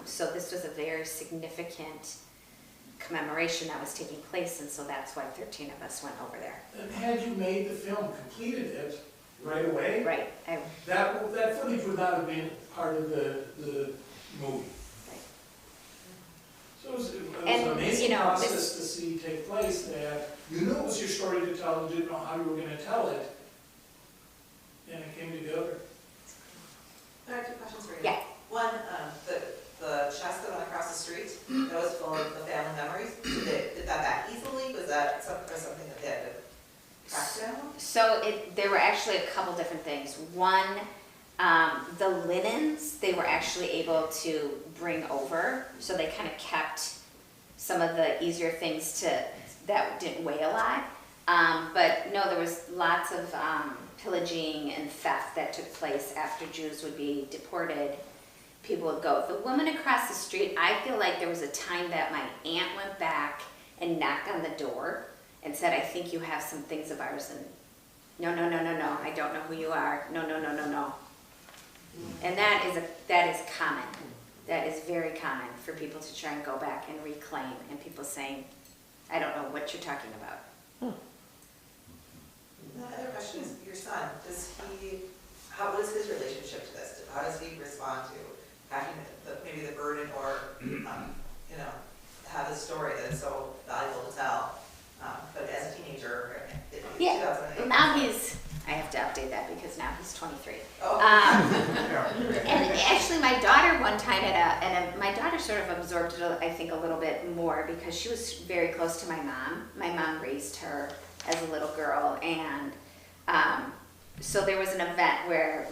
so this was a very significant commemoration that was taking place, and so that's why 13 of us went over there. And had you made the film, completed it right away, right, that footage would not have been part of the movie. Right. So it was an amazing process to see take place, that you knew it was your story to tell, you didn't know how you were going to tell it, and it came together. I have 2 questions for you. Yeah. One, the chest that went across the street, that was full of the family memories. Did that something that they had to track down? So there were actually a couple different things. One, the linens, they were actually able to bring over, so they kind of kept some of the easier things that didn't weigh a lot. But no, there was lots of pillaging and theft that took place after Jews would be deported. People would go. The woman across the street, I feel like there was a time that my aunt went back and knocked on the door and said, I think you have some things of ours. And no, I don't know who you are. No. And that is common. That is very common for people to try and go back and reclaim, and people saying, I don't know what you're talking about. The other question is, your son, what is his relationship to this? How does he respond to having maybe the burden or, have a story that's so valuable to tell? But as a teenager, Yeah, well, now I have to update that because now he's 23. Oh. And actually my daughter one time my daughter sort of absorbed it, I think, a little bit more because she was very close to my mom. My mom raised her as a little girl, and so there was an event where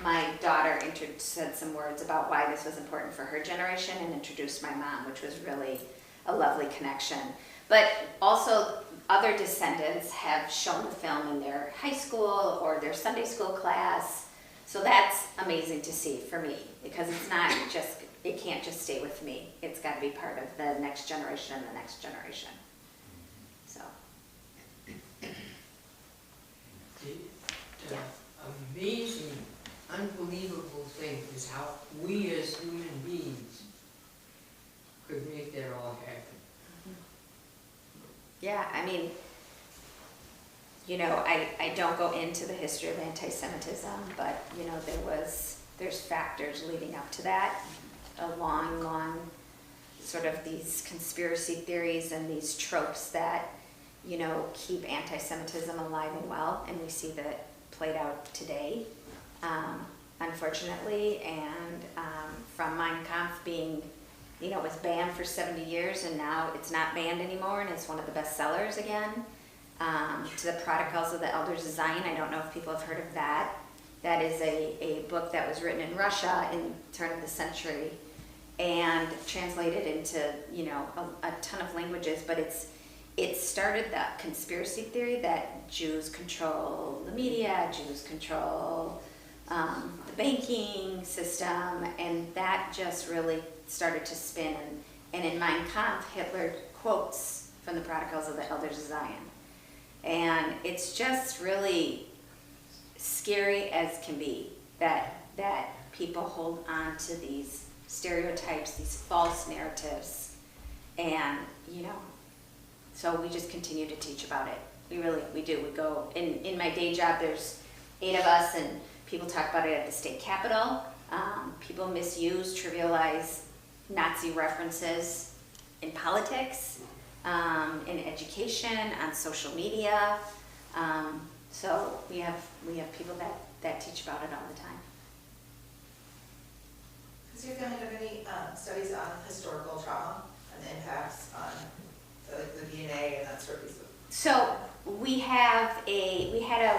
my daughter said some words about why this was important for her generation and introduced my mom, which was really a lovely connection. But also other descendants have shown the film in their high school or their Sunday school class. So that's amazing to see for me, because it can't just stay with me. It's got to be part of the next generation and the next generation. So. The amazing, unbelievable thing is how we as human beings could make that all happen. Yeah, I mean, I don't go into the history of anti-Semitism, but, there's factors leading up to that. A long sort of these conspiracy theories and these tropes that, keep anti-Semitism alive and well, and we see that played out today, unfortunately, and from Mein Kampf being it was banned for 70 years and now it's not banned anymore and it's one of the best sellers again. To the Protocols of the Elders of Zion, I don't know if people have heard of that. That is a book that was written in Russia in the turn of the century and translated into, a ton of languages, but it started that conspiracy theory that Jews control the media, Jews control the banking system, and that just really started to spin. And in Mein Kampf, Hitler quotes from the Protocols of the Elders of Zion. And it's just really scary as can be that people hold on to these stereotypes, these false narratives, and so we just continue to teach about it. We do. We go in my day job. There's 8 of us, and people talk about it at the state capitol. People misuse, trivialize Nazi references in politics, in education, on social media. So we have people that teach about it all the time. Has your family done any studies on historical trauma and the impacts on the DNA and that sort of stuff? So we had a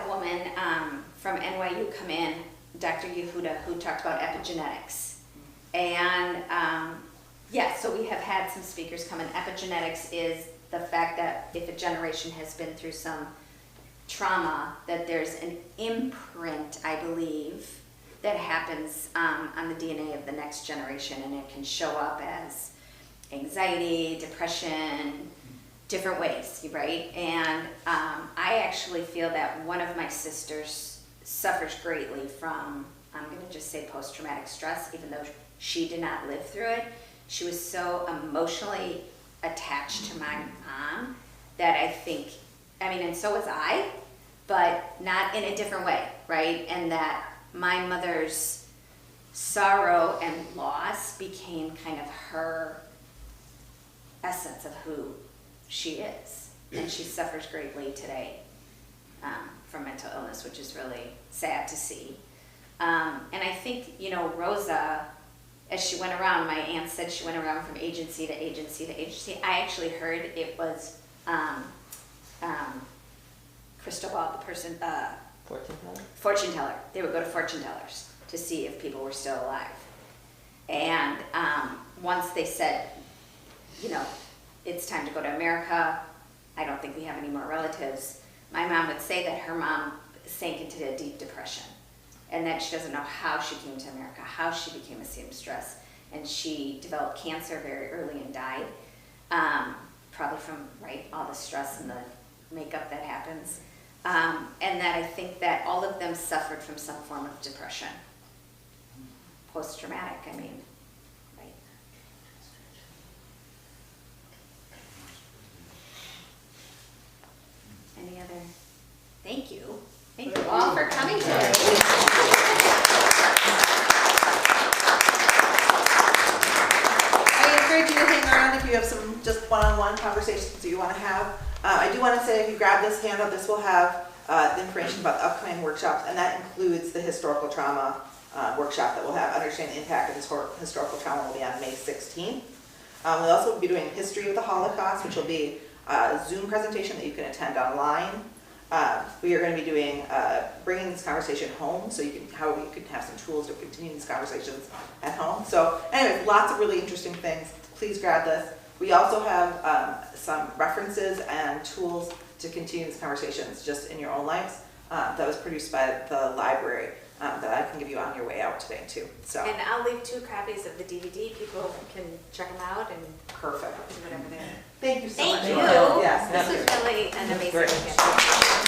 woman from NYU come in, Dr. Yehuda, who talked about epigenetics. And so we have had some speakers come in. Epigenetics is the fact that if a generation has been through some trauma, that there's an imprint, I believe, that happens on the DNA of the next generation, and it can show up as anxiety, depression, different ways, right? And I actually feel that one of my sisters suffers greatly from, I'm going to just say post-traumatic stress, even though she did not live through it. She was so emotionally attached to my mom that I think, and so was I, but not in a different way, right? And that my mother's sorrow and loss became kind of her essence of who she is. And she suffers greatly today from mental illness, which is really sad to see. And I think, Rosa, as she went around, my aunt said she went around from agency to agency to agency. I actually heard it was crystal ball, the person, Fortune teller? fortune teller. They would go to fortune tellers to see if people were still alive. And once they said, you know, it's time to go to America, I don't think we have any more relatives, my mom would say that her mom sank into a deep depression and that she doesn't know how she came to America, how she became a seamstress. And she developed cancer very early and died, probably from, right, all the stress and the makeup that happens. And that I think that all of them suffered from some form of depression. Post-traumatic, I mean, right? Any other? Thank you. Thank you all for coming today. I encourage you to hang around if you have some just one-on-one conversations that you want to have. I do want to say if you grab this handout, this will have the information about the upcoming workshops, and that includes the historical trauma workshop that we'll have. Understand the impact of historical trauma will be on May 16th. We'll also be doing history of the Holocaust, which will be a Zoom presentation that you can attend online. We are going to be doing bringing this conversation home, so you can have some tools to continue these conversations at home. So anyway, lots of really interesting things. Please grab this. We also have some references and tools to continue these conversations just in your own lives. That was produced by the library that I can give you on your way out today too. So. And I'll leave 2 copies of the DVD. People can check them out and perfect. Do whatever they. Thank you so much. Thank you. Yes. This was really an amazing weekend.